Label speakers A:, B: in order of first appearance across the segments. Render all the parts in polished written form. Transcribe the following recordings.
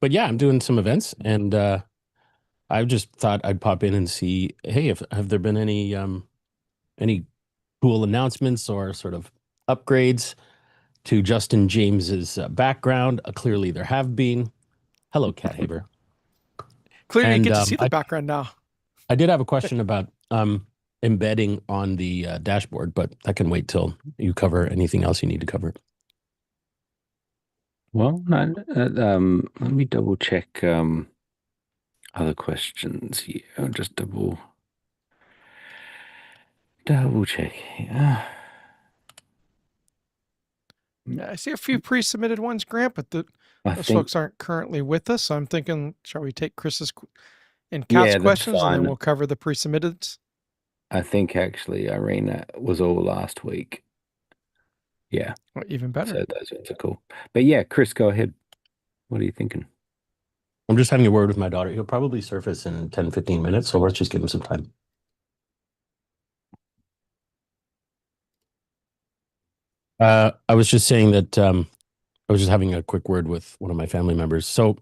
A: but yeah, I'm doing some events, and I just thought I'd pop in and see, hey, if have there been any cool announcements or sort of upgrades to Justin James's background? Clearly, there have been. Hello, Cat Haber.
B: Clearly, you
A: And
B: get to see the background now.
A: I did have a question about embedding on the dashboard, but that can wait till you cover anything else you need to cover.
C: Well, no, let me double check other questions here. I'll just double check here.
B: I see a few pre-submitted ones, Grant, but
C: I
B: those
C: think,
B: folks aren't currently with us. So I'm thinking, shall we take Chris's and Kat's
C: yeah, that's
B: questions, and then
C: fine.
B: we'll cover the pre-submitted?
C: I think actually, Irene, that was all last week. Yeah,
B: Well, even better.
C: so those ones are cool. But yeah, Chris, go ahead. What are you thinking?
A: I'm just having a word with my daughter. He'll probably surface in 10, 15 minutes, so let's just give him some time. I was just saying that I was just having a quick word with one of my family members. So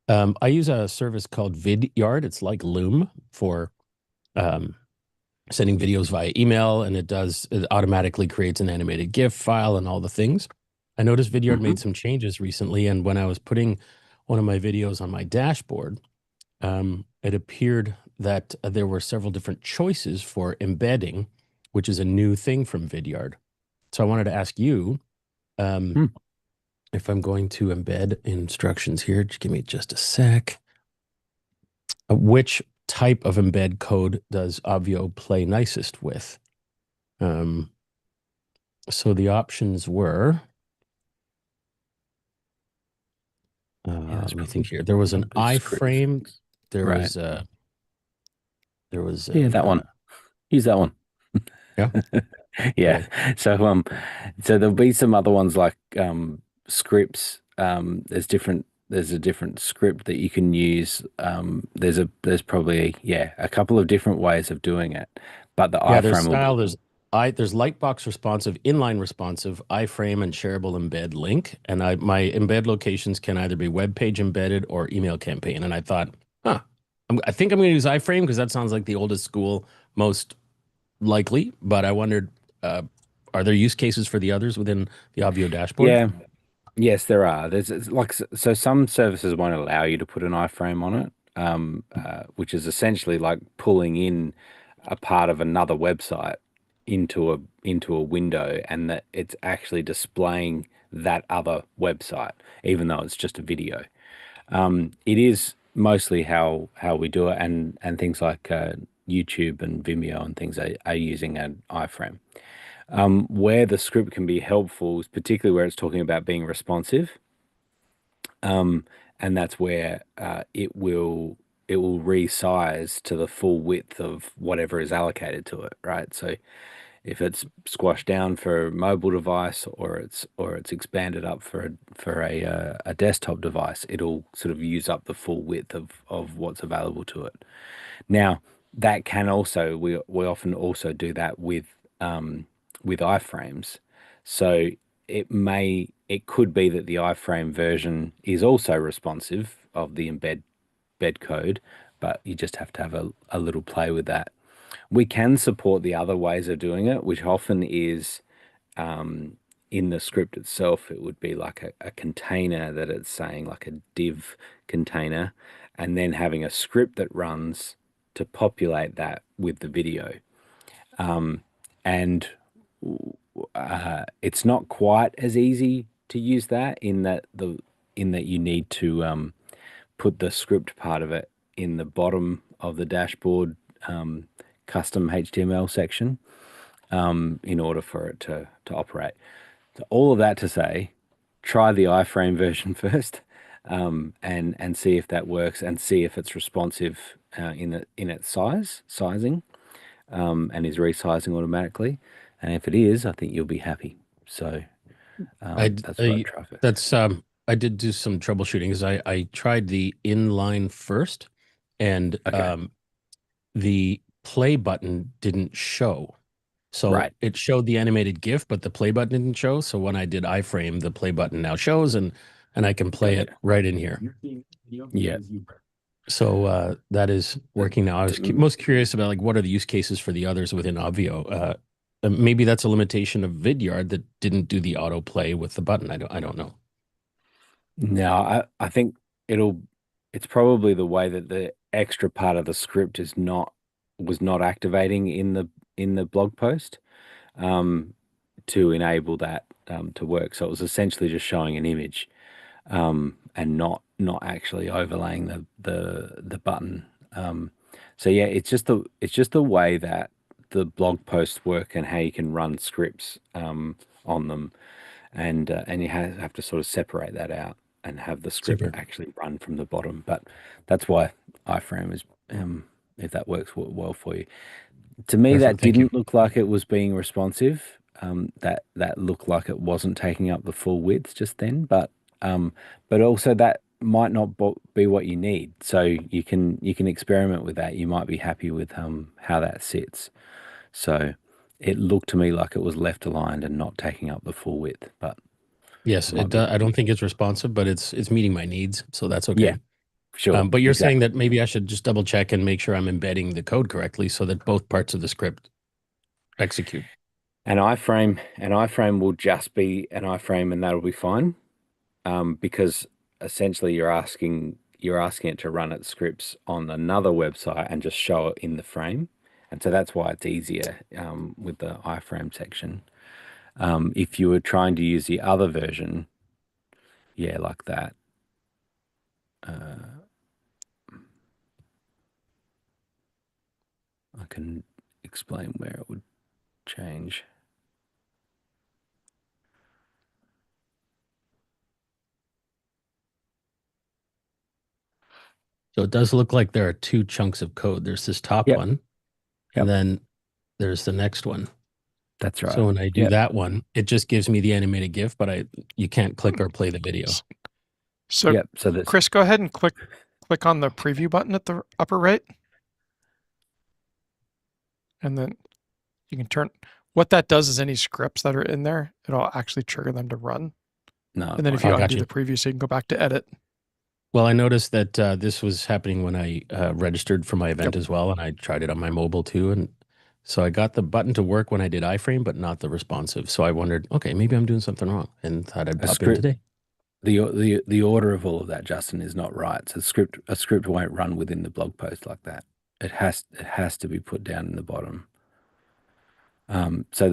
A: I use a service called Vidyard. It's like Loom for um, sending videos via email, and it automatically creates an animated GIF file and all the things. I noticed Vidyard
C: Hmm.
A: made some changes recently, and when I was putting one of my videos on my dashboard, it appeared that there were several different choices for embedding, which is a new thing from Vidyard. So I wanted to ask you, um,
C: Hmm.
A: if I'm going to embed instructions here, just give me just a sec. Which type of embed code does Obvio play nicest with? Um, so the options were,
C: Yeah, that's
A: let me think here. There was an
C: probably scripts.
A: iframe. There
C: Right.
A: was there was
C: Yeah,
A: a
C: that one. Use that one.
A: yeah.
C: Yeah.
A: Okay.
C: So there'll be some other ones like scripts. There's a different script that you can use. There's probably, yeah, a couple of different ways of doing it. But the
A: Yeah, there's
C: iframe will
A: style.
C: be,
A: There's Lightbox responsive, inline responsive, iframe, and shareable embed link. And my embed locations can either be web page embedded or email campaign. And I thought, huh, I think I'm going to use iframe because that sounds like the oldest school, most likely. But I wondered, are there use cases for the others within the Avio dashboard?
C: yeah. Yes, there are. There's it's like so some services won't allow you to put an iframe on it, which is essentially like pulling in a part of another website into a window, and that it's actually displaying that other website, even though it's just a video. It is mostly how we do it, and things like YouTube and Vimeo and things are using an iframe. Where the script can be helpful is particularly where it's talking about being responsive, and that's where it will resize to the full width of whatever is allocated to it, right? So if it's squashed down for a mobile device, or it's expanded up for a desktop device, it'll sort of use up the full width of what's available to it. Now, that can also we often also do that with iframes. So it could be that the iframe version is also responsive of the embed code, but you just have to have a little play with that. We can support the other ways of doing it, which often is in the script itself. It would be like a container that it's saying, like a div container, and then having a script that runs to populate that with the video. And it's not quite as easy to use that in that you need to put the script part of it in the bottom of the dashboard custom HTML section in order for it to operate. So all of that to say, try the iframe version first, and see if that works, and see if it's responsive in its sizing, and is resizing automatically. And if it is, I think you'll be happy. So
A: I,
C: that's what I'd
A: I
C: try first.
A: that's I did do some troubleshooting because I tried the inline first, and
C: Okay,
A: the play button didn't show. So
C: right.
A: it showed the animated GIF, but the play button didn't show. So when I did iframe, the play button now shows, and and I can play it
C: Gotcha.
A: right in here.
C: Yeah.
A: So that is working now. I was most curious about like what are the use cases for the others within Obvio. Maybe that's a limitation of Vidyard that didn't do the autoplay with the button. I don't know.
C: No, I think it's probably the way that the extra part of the script was not activating in the blog post um, to enable that to work. So it was essentially just showing an image and not actually overlaying the button. So yeah, it's just the way that the blog posts work and how you can run scripts on them, and you have to sort of separate that out and have the script
A: Super.
C: actually run from the bottom. But that's why iframe is if that works well for you. To me, that
A: Perfect. Thank you.
C: didn't look like it was being responsive. That looked like it wasn't taking up the full width just then, but also that might not be what you need. So you can experiment with that. You might be happy with how that sits. So it looked to me like it was left aligned and not taking up the full width, but
A: Yes,
C: I might
A: it
C: be
A: does. I
C: wrong.
A: don't think it's responsive, but it's meeting my needs, so that's
C: Yeah,
A: okay.
C: sure,
A: But you're saying
C: exactly.
A: that maybe I should just double check and make sure I'm embedding the code correctly so that both parts of the script execute.
C: An iframe will just be an iframe, and that'll be fine. Because essentially you're asking it to run its scripts on another website and just show it in the frame, and so that's why it's easier with the iframe section. If you were trying to use the other version, yeah, like that. Uh, I can explain where it would change.
A: So it does look like there are two chunks of code. There's this top
C: Yep,
A: one, and
C: yep,
A: then there's the next one.
C: that's right.
A: So when I do
C: Yep,
A: that one, it just gives me the animated GIF, but you can't click or play the video.
B: S- So,
C: yep. So this
B: Chris, go ahead and click on the preview button at the upper right, and then you can turn. What that does is any scripts that are in there, it'll actually trigger them to run.
C: no,
B: And
C: it
B: then if
C: won't.
B: you
A: Oh, got
B: undo
A: you.
B: the preview, so you can go back to edit.
A: Well, I noticed that this was happening when I registered for my event
B: Yep.
A: as well, and I tried it on my mobile too. And so I got the button to work when I did iframe, but not the responsive. So I wondered, okay, maybe I'm doing something wrong, and thought I'd
C: A
A: pop in
C: script
A: today.
C: the order of all of that, Justin, is not right. So a script won't run within the blog post like that. It has to be put down in the bottom. So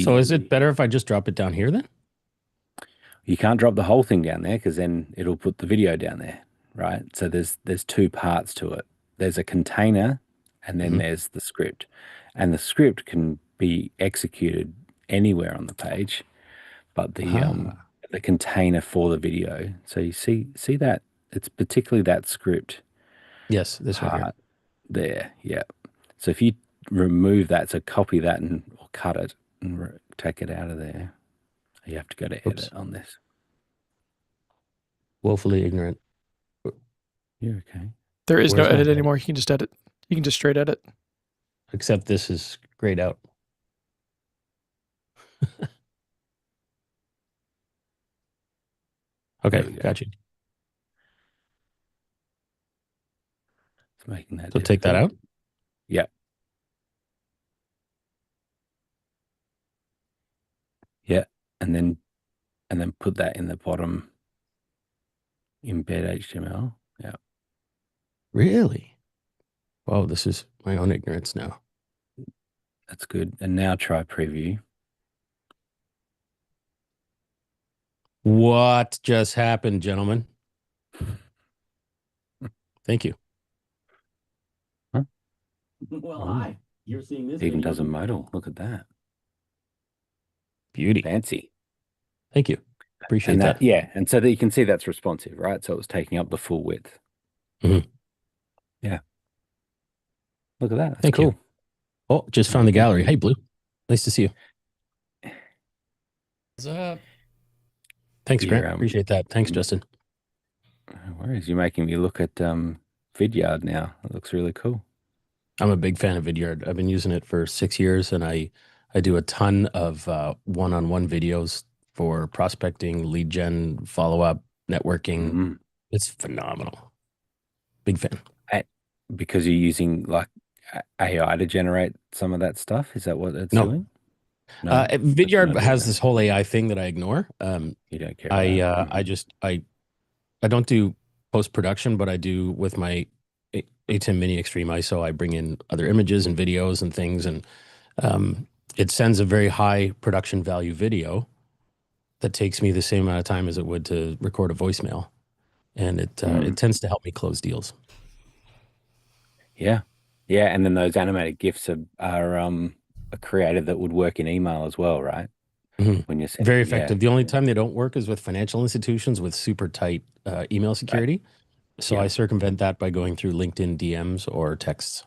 A: So is it
C: the
A: better if I just drop it down here then?
C: you can't drop the whole thing down there because then it'll put the video down there, right? So there's two parts to it. There's a container, and then
A: Hmm.
C: there's the script, and the script can be executed anywhere on the page, but
A: Ah,
C: the container for the video. So you see that it's particularly that script
A: yes, this right here.
C: part there. Yeah. So if you remove that, so copy that and or cut it and take it out of there. You have to go to edit
A: Oops,
C: on this.
A: woefully ignorant.
C: You're okay.
B: There is no
A: Where's my
B: edit
A: head?
B: anymore. You can just edit. You can just straight edit.
A: Except this is grayed out.
C: There
A: Okay,
C: we go.
A: got you.
C: It's making that
A: So take that
C: difficult.
A: out.
C: Yeah. Yeah. And then put that in the bottom embed HTML. Yeah.
A: Really? Oh, this is my own ignorance now.
C: That's good. And now try preview.
A: What just happened, gentlemen? Thank you.
C: Huh?
A: Well,
C: Ooh,
A: hi. You're seeing this
C: even
A: video.
C: does a modal. Look at that.
A: Beauty.
C: Fancy.
A: Thank you.
C: And
A: Appreciate
C: that,
A: that.
C: yeah. And so that you can see that's responsive, right? So it was taking up the full width.
A: Mhm.
C: Yeah. Look at that. That's
A: Thank you.
C: cool.
A: Oh, just
C: No,
A: found the
C: thank
A: gallery.
C: you.
A: Hey, Blue. Nice to see you.
B: What's up?
A: Thanks, Grant.
C: You're
A: Appreciate that. Thanks, Justin.
C: no worries. You're making me look at Vidyard now. It looks really cool.
A: I'm a big fan of Vidyard. I've been using it for 6 years, and I do a ton of one-on-one videos for prospecting, lead gen, follow-up, networking.
C: Mm.
A: It's phenomenal. Big fan.
C: Because you're using like AI to generate some of that stuff. Is that what it's
A: No,
C: doing? No, it's
A: Vidyard
C: not doing
A: has
C: that.
A: this whole AI thing that I ignore.
C: You don't care about.
A: I don't do post-production, but I do with my ATEM Mini Extreme ISO. I bring in other images and videos and things, and it sends a very high production value video that takes me the same amount of time as it would to record a voicemail, and it tends to help me close deals.
C: Yeah, yeah, and then those animated GIFs are created that would work in email as well, right?
A: Mhm.
C: When you're
A: Very
C: sending, yeah,
A: effective. The only time they don't work is with financial institutions with super tight email
C: right,
A: security. So
C: yeah,
A: I circumvent that by going through LinkedIn DMs or texts.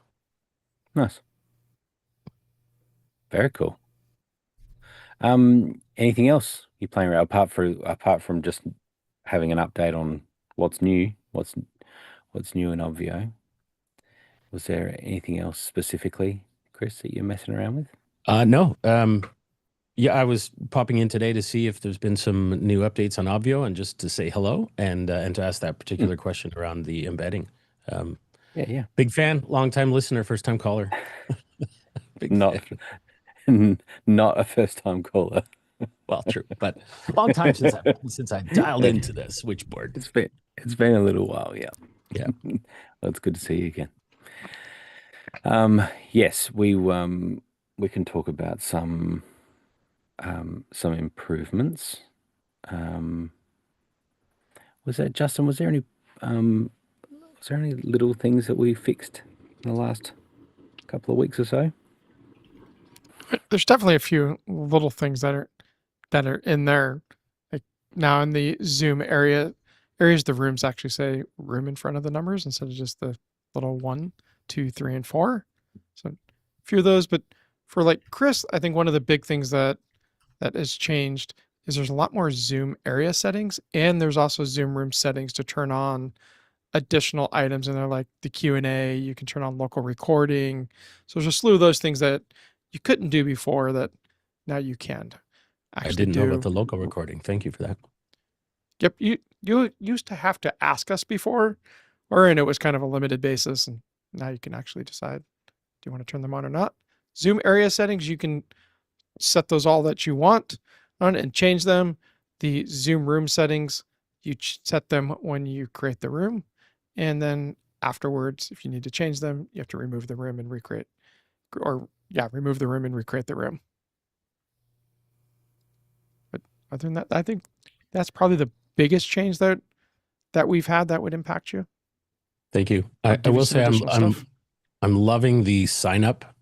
C: nice, very cool. Anything else you playing around apart from just having an update on what's new, what's new in Obvio? Was there anything else specifically, Chris, that you're messing around with?
A: No. Yeah, I was popping in today to see if there's been some new updates on Obvio and just to say hello and to ask that
C: Hmm.
A: particular question around the embedding. Um,
C: Yeah, yeah.
A: Big fan, long time listener, first time caller. Big fan.
C: Not not a first time caller.
A: Well, true, but long time since I dialed into the switchboard.
C: It's been a little while, yeah.
A: Yeah.
C: Well, it's good to see you again. Yes, we can talk about some improvements. Um, was that Justin? Was there any little things that we fixed in the last couple of weeks or so?
B: There's definitely a few little things that are in there. Like now in the Zoom areas, the rooms actually say room in front of the numbers instead of just the little 1, 2, 3, and 4. So a few of those, but for like Chris, I think one of the big things that has changed is there's a lot more Zoom area settings, and there's also Zoom room settings to turn on additional items, and they're like the Q&A. You can turn on local recording. So there's a slew of those things that you couldn't do before that now you can
A: I
B: actually
A: didn't know about
B: do.
A: the local recording. Thank you for that.
B: Yep, you used to have to ask us before, or and it was kind of a limited basis, and now you can actually decide do you want to turn them on or not. Zoom area settings, you can set those all that you want on and change them. The Zoom room settings, you set them when you create the room, and then afterwards, if you need to change them, you have to remove the room and recreate, or yeah, remove the room and recreate the room. But other than that, I think that's probably the biggest change that we've had that would impact you.
A: Thank you.
B: Or
A: I
B: give you
A: will
B: some
A: say
B: additional stuff.
A: I'm loving the sign up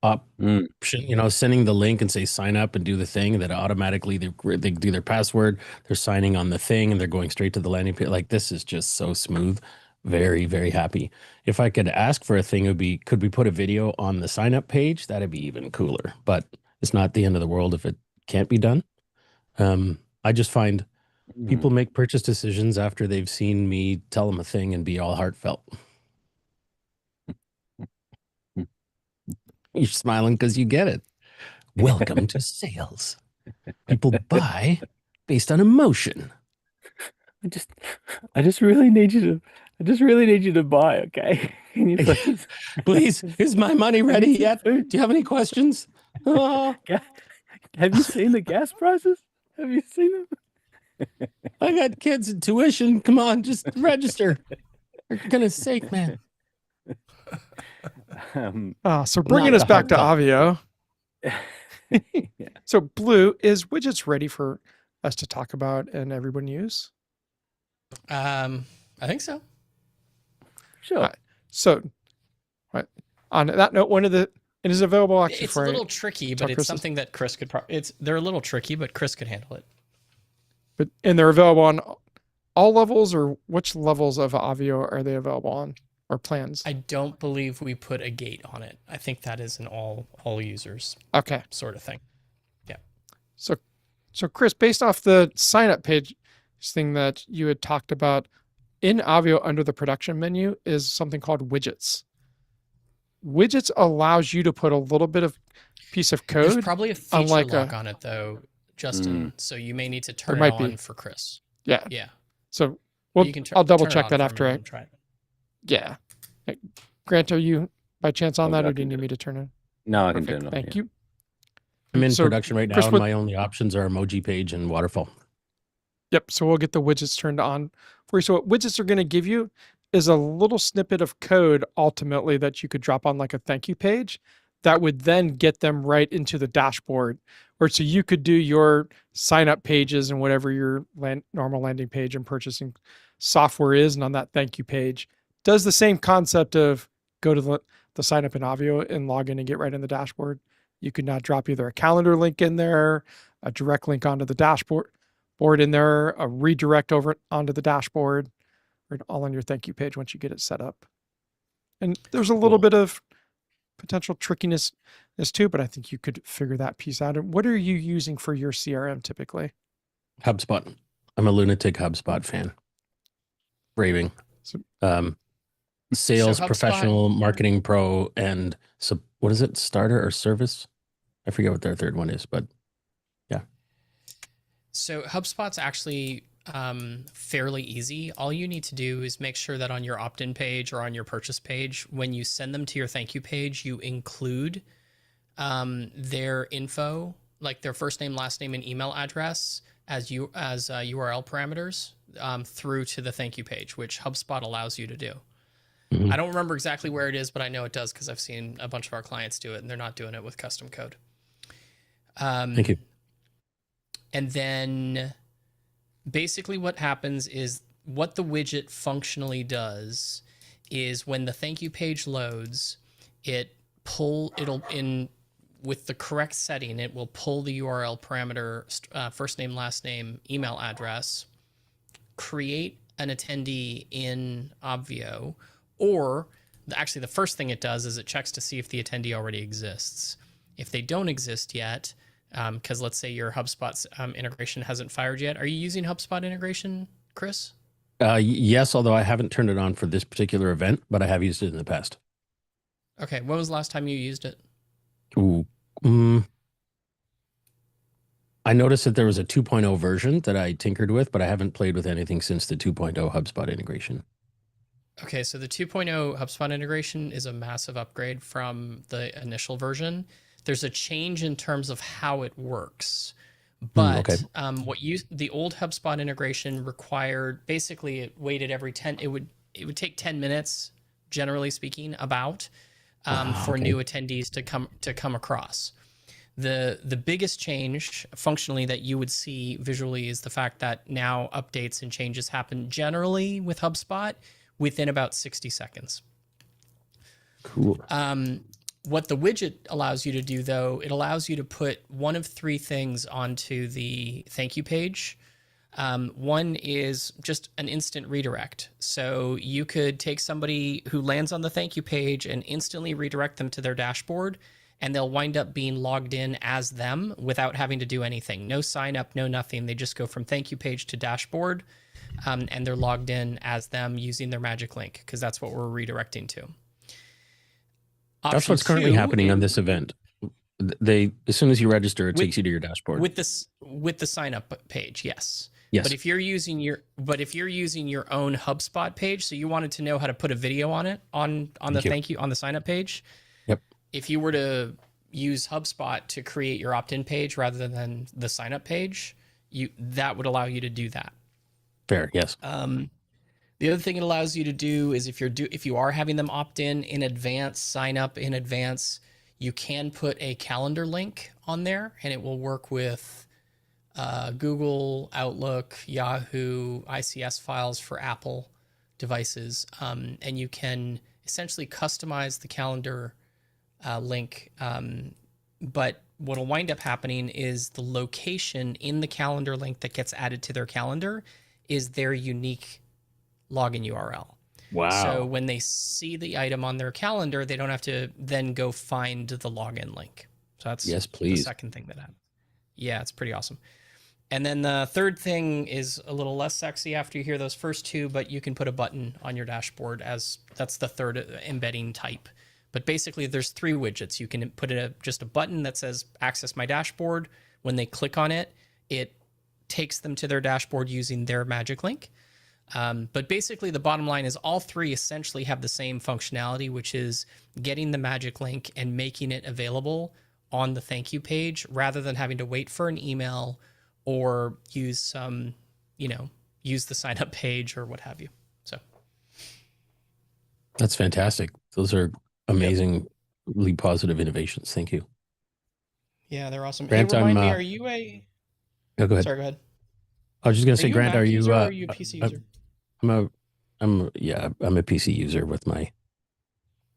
C: Mm.
A: option, sending the link and say sign up and do the thing, and then automatically they do their password, they're signing on the thing, and they're going straight to the landing page. Like, this is just so smooth. Very, very happy. If I could ask for a thing, it would be, could we put a video on the sign up page? That'd be even cooler, but it's not the end of the world if it can't be done. I just find people
C: Mm.
A: make purchase decisions after they've seen me tell them a thing and be all heartfelt. You're smiling because you get it. Welcome to sales. People buy based on emotion.
C: I just, I just really need you to, I just really need you to buy. Okay, can you please?
A: Please, is my money
C: I
A: ready
C: need some
A: yet? Do
C: food.
A: you have any questions? Oh,
C: Have you seen the gas prices? Have you seen them?
A: I got kids and tuition. Come on, just register. For goodness sake, man.
B: So bringing
A: Not
B: us
A: the
B: back to
A: heartfelt.
B: Avio.
C: Yeah.
B: So Blue, is widgets ready for us to talk about and everyone use?
D: I think so.
C: Sure.
B: So on that note, it is available actually
D: It's
B: for
D: a little tricky, but it's something that Chris could they're a little tricky, but Chris could handle it.
B: and they're available on all levels, or which levels of Avio are they available on, or plans?
D: I don't believe we put a gate on it. I think that is an all users
B: Okay.
D: sort of thing. Yeah.
B: So Chris, based off the sign up page thing that you had talked about, in Avio under the production menu is something called widgets. Widgets allows you to put a little bit of piece of code.
D: There's probably a feature
B: unlike
D: lock on it though, Justin. So you may need to
B: There
D: turn it
B: might
D: on
B: be.
D: for Chris.
B: Yeah.
D: Yeah.
B: So
D: You can
B: I'll double
D: turn it
B: check
D: on
B: that
D: for
B: after
D: me
B: I.
D: and try it.
B: Yeah. Hey, Grant, are you by chance on
C: Oh,
B: that,
C: I
B: or do you
C: can
B: need
C: do
B: me
C: it.
B: to turn it?
C: No, I can
B: Perfect.
C: turn it on.
B: Thank
C: Yeah.
B: you.
A: I'm in
B: So,
A: production right now,
B: Chris,
A: and my only options are emoji page and waterfall.
B: Yep. So we'll get the widgets turned on for you. So what widgets are going to give you is a little snippet of code ultimately that you could drop on like a thank you page that would then get them right into the dashboard. Or so you could do your sign up pages and whatever your normal landing page and purchasing software is. And on that thank you page does the same concept of go to the sign up in Obvio and log in and get right in the dashboard. You could now drop either a calendar link in there, a direct link onto the dashboard in there, a redirect over onto the dashboard, or all on your thank you page once you get it set up. And there's a little bit of potential trickiness too, but I think you could figure that piece out. And what are you using for your CRM typically?
A: HubSpot. I'm a lunatic HubSpot fan. Raving.
B: So,
A: Sales
D: HubSpot-
A: professional, marketing pro, and so what is it? Starter or service? I forget what their third one is, but yeah.
D: So HubSpot's actually fairly easy. All you need to do is make sure that on your opt-in page or on your purchase page, when you send them to your thank you page, you include their info, like their first name, last name, and email address as URL parameters through to the thank you page, which HubSpot allows you to do.
A: Mhm.
D: I don't remember exactly where it is, but I know it does because I've seen a bunch of our clients do it, and they're not doing it with custom code.
A: Thank you.
D: And then basically what happens is what the widget functionally does is when the thank you page loads, it'll in with the correct setting, it will pull the URL parameter, first name, last name, email address, create an attendee in Obvio, or actually the first thing it does is it checks to see if the attendee already exists. If they don't exist yet, because let's say your HubSpot integration hasn't fired yet. Are you using HubSpot integration, Chris?
A: Yes, although I haven't turned it on for this particular event, but I have used it in the past.
D: Okay, when was the last time you used it?
A: Ooh, I noticed that there was a 2.0 version that I tinkered with, but I haven't played with anything since the 2.0 HubSpot integration.
D: Okay, so the 2.0 HubSpot integration is a massive upgrade from the initial version. There's a change in terms of how it works. But
A: okay.
D: The old HubSpot integration required, basically it waited every 10, it would take 10 minutes, generally speaking, about for
A: okay.
D: new attendees to come across. The biggest change functionally that you would see visually is the fact that now updates and changes happen generally with HubSpot within about 60 seconds.
A: Cool.
D: What the widget allows you to do, though, it allows you to put one of three things onto the thank you page. One is just an instant redirect. So you could take somebody who lands on the thank you page and instantly redirect them to their dashboard, and they'll wind up being logged in as them without having to do anything. No sign up, no nothing. They just go from thank you page to dashboard, and they're logged in as them using their magic link, because that's what we're redirecting to.
A: That's what's currently happening on this event. As soon as you register, it takes you to your dashboard.
D: With the sign up page, yes.
A: Yes.
D: But if you're using your own HubSpot page, so you wanted to know how to put a video on it on the sign up page.
A: Yep.
D: If you were to use HubSpot to create your opt-in page rather than the sign up page, that would allow you to do that.
A: Fair, yes.
D: The other thing it allows you to do is if you are having them opt in advance, sign up in advance, you can put a calendar link on there, and it will work with Google, Outlook, Yahoo, ICS files for Apple devices, and you can essentially customize the calendar link. But what will wind up happening is the location in the calendar link that gets added to their calendar is their unique login URL.
A: Wow.
D: So when they see the item on their calendar, they don't have to then go find the login link. So that's
A: yes, please.
D: the second thing that happens. Yeah, it's pretty awesome. And then the third thing is a little less sexy after you hear those first two, but you can put a button on your dashboard that's the third embedding type. But basically there's three widgets. You can put just a button that says access my dashboard. When they click on it, it takes them to their dashboard using their magic link. But basically, the bottom line is all three essentially have the same functionality, which is getting the magic link and making it available on the thank you page rather than having to wait for an email or use some, use the sign up page or what have you. So
A: That's fantastic. Those are amazingly positive innovations. Thank you.
D: Yeah, they're awesome.
A: Grant,
D: Hey, remind
A: I'm
D: me, are you a...
A: go ahead.
D: Sorry, go ahead.
A: I was just gonna
D: Are
A: say,
D: you a
A: Grant,
D: Mac
A: are you
D: user or are you a PC user?
A: I'm a PC user with my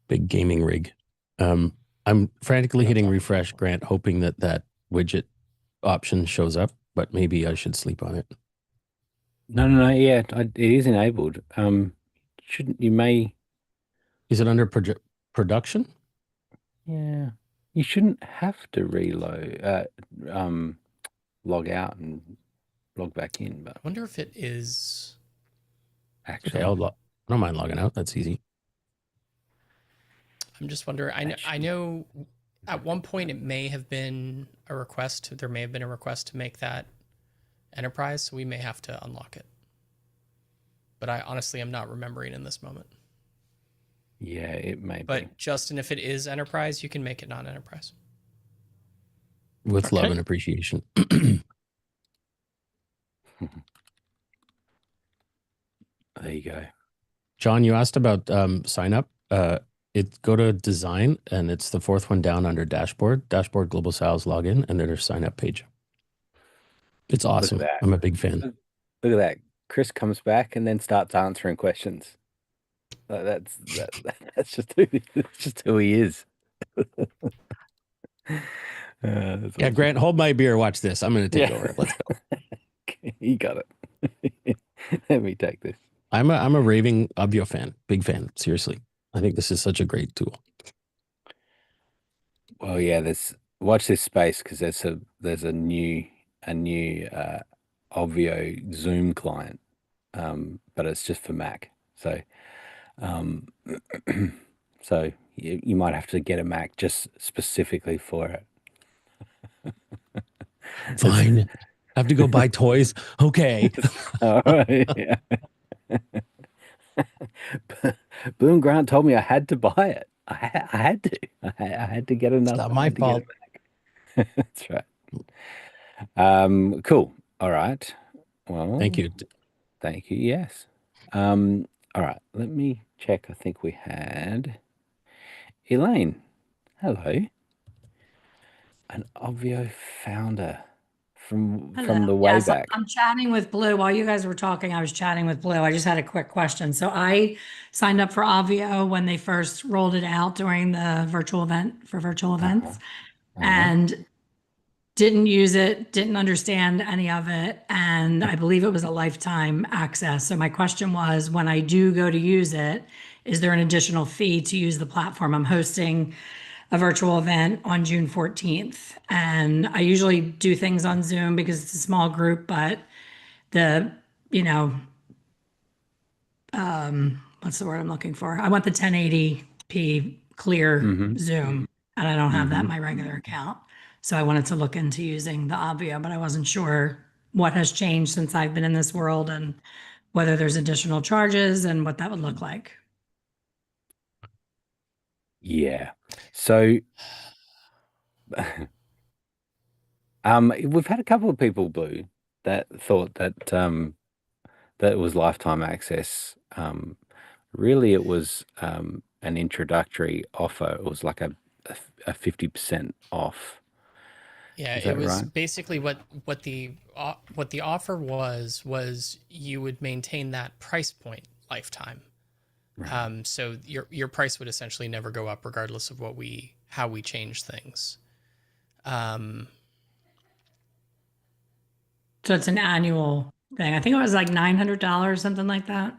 A: big gaming rig. I'm frantically
D: That's
A: hitting
D: awesome.
A: refresh, Grant, hoping that widget option shows up, but maybe I should sleep on it.
C: No. Yeah, it is enabled. Shouldn't you may?
A: Is it under production?
C: Yeah, you shouldn't have to reload. Log out and log back in, but
D: I wonder if it is...
A: Okay,
C: actually,
A: I don't mind logging out. That's easy.
D: I'm just wondering. I know at one point it may have been a request. There may have been a request to make that enterprise, so we may have to unlock it. But I honestly am not remembering in this moment.
C: yeah, it may be.
D: But Justin, if it is enterprise, you can make it non-enterprise.
A: With love
B: Okay.
A: and appreciation.
C: There you go.
A: John, you asked about sign up. Go to design, and it's the fourth one down under dashboard global sales login, and there's sign up page. It's awesome.
C: that.
A: I'm a big fan.
C: Look at that. Chris comes back and then starts answering questions. That's just who he is. That's
A: Yeah,
C: awesome.
A: Grant, hold my beer. Watch this. I'm going to take over. Let's go.
C: You got it. Let me take this.
A: I'm a raving Obvio fan. Big fan. Seriously. I think this is such a great tool.
C: Well, yeah, watch this space because there's a new Obvio Zoom client, but it's just for Mac. So, so you might have to get a Mac just specifically for it.
A: Fine. I have to go buy toys. Okay.
C: All right. Yeah. Boom Grant told me I had to buy it. I had to. I had to get enough.
A: It's not my fault.
C: That's right. Cool. All right. Well,
A: Thank you.
C: Thank you. Yes. All right. Let me check. I think we had Elaine. Hello. An Obvio founder from the way
E: Yes,
C: back.
E: I'm chatting with Blue. While you guys were talking, I was chatting with Blue. I just had a quick question. So I signed up for Obvio when they first rolled it out during the virtual event for virtual events and didn't use it, didn't understand any of it. And I believe it was a lifetime access. So my question was, when I do go to use it, is there an additional fee to use the platform? I'm hosting a virtual event on June 14th. And I usually do things on Zoom because it's a small group, but the, what's the word I'm looking for? I want the 1080p clear Zoom, and I don't have that in my regular account. So I wanted to look into using the Obvio, but I wasn't sure what has changed since I've been in this world and whether there's additional charges and what that would look like.
C: Yeah. So we've had a couple of people, Blue, that thought that that it was lifetime access. Really, it was an introductory offer. It was like a 50% off.
D: Yeah,
C: Is
D: it
C: that
D: was
C: right?
D: basically what the offer was you would maintain that price point lifetime.
C: Right.
D: So your price would essentially never go up regardless of how we change things.
E: So it's an annual thing. I think it was like $900, something like that.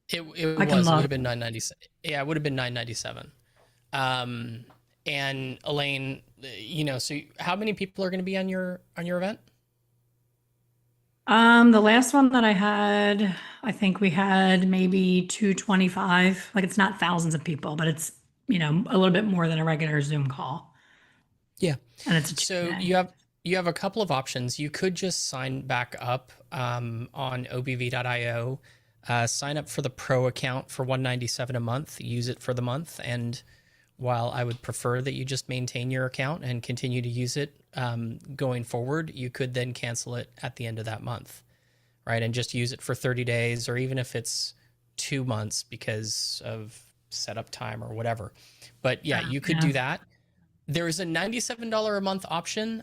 D: It
E: I can
D: would
E: look.
D: have been $997. Yeah, it would have been $997. And Elaine, so how many people are going to be on your event?
E: The last one that I had, I think we had maybe 225. Like it's not thousands of people, but it's, a little bit more than a regular Zoom call.
D: Yeah.
E: And it's a
D: So
E: Tuesday.
D: you you have a couple of options. You could just sign back up on obv.io, sign up for the pro account for $197 a month, use it for the month. And while I would prefer that you just maintain your account and continue to use it going forward, you could then cancel it at the end of that month, right? And just use it for 30 days, or even if it's 2 months because of setup time or whatever. But yeah, you could do that. There is a $97 a month option.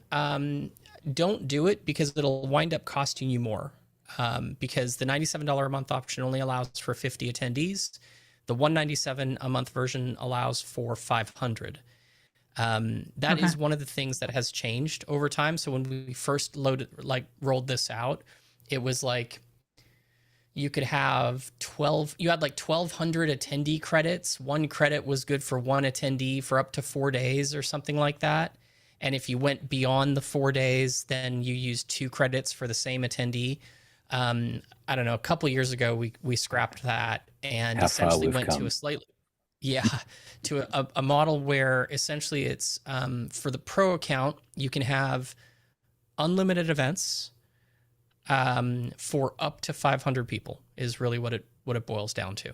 D: Don't do it because it'll wind up costing you more, because the $97 a month option only allows for 50 attendees. The $197 a month version allows for 500. That is one of the things that has changed over time. So when we first rolled this out, it was like you could have 12, you had like 1,200 attendee credits. One credit was good for one attendee for up to 4 days or something like that. And if you went beyond the 4 days, then you used 2 credits for the same attendee. I don't know, a couple of years ago, we scrapped that and essentially went to a slightly, to a model where essentially it's for the pro account, you can have unlimited events for up to 500 people is really what it boils down to.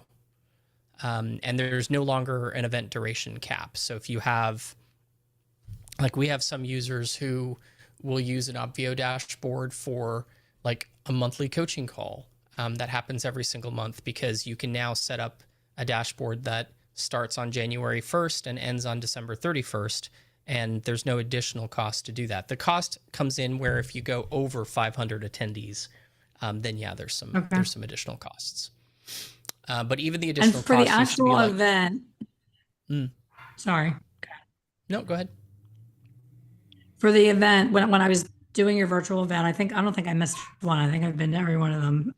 D: And there's no longer an event duration cap. So if you have, like, we have some users who will use an Obvio dashboard for like a monthly coaching call that happens every single month, because you can now set up a dashboard that starts on January 1st and ends on December 31st. And there's no additional cost to do that. The cost comes in where if you go over 500 attendees, then yeah, there's some additional costs. But even the additional
E: and for
D: costs,
E: the actual event, sorry.
D: No, go ahead.
E: For the event, when I was doing your virtual event, I don't think I missed one. I think I've been to every one of them.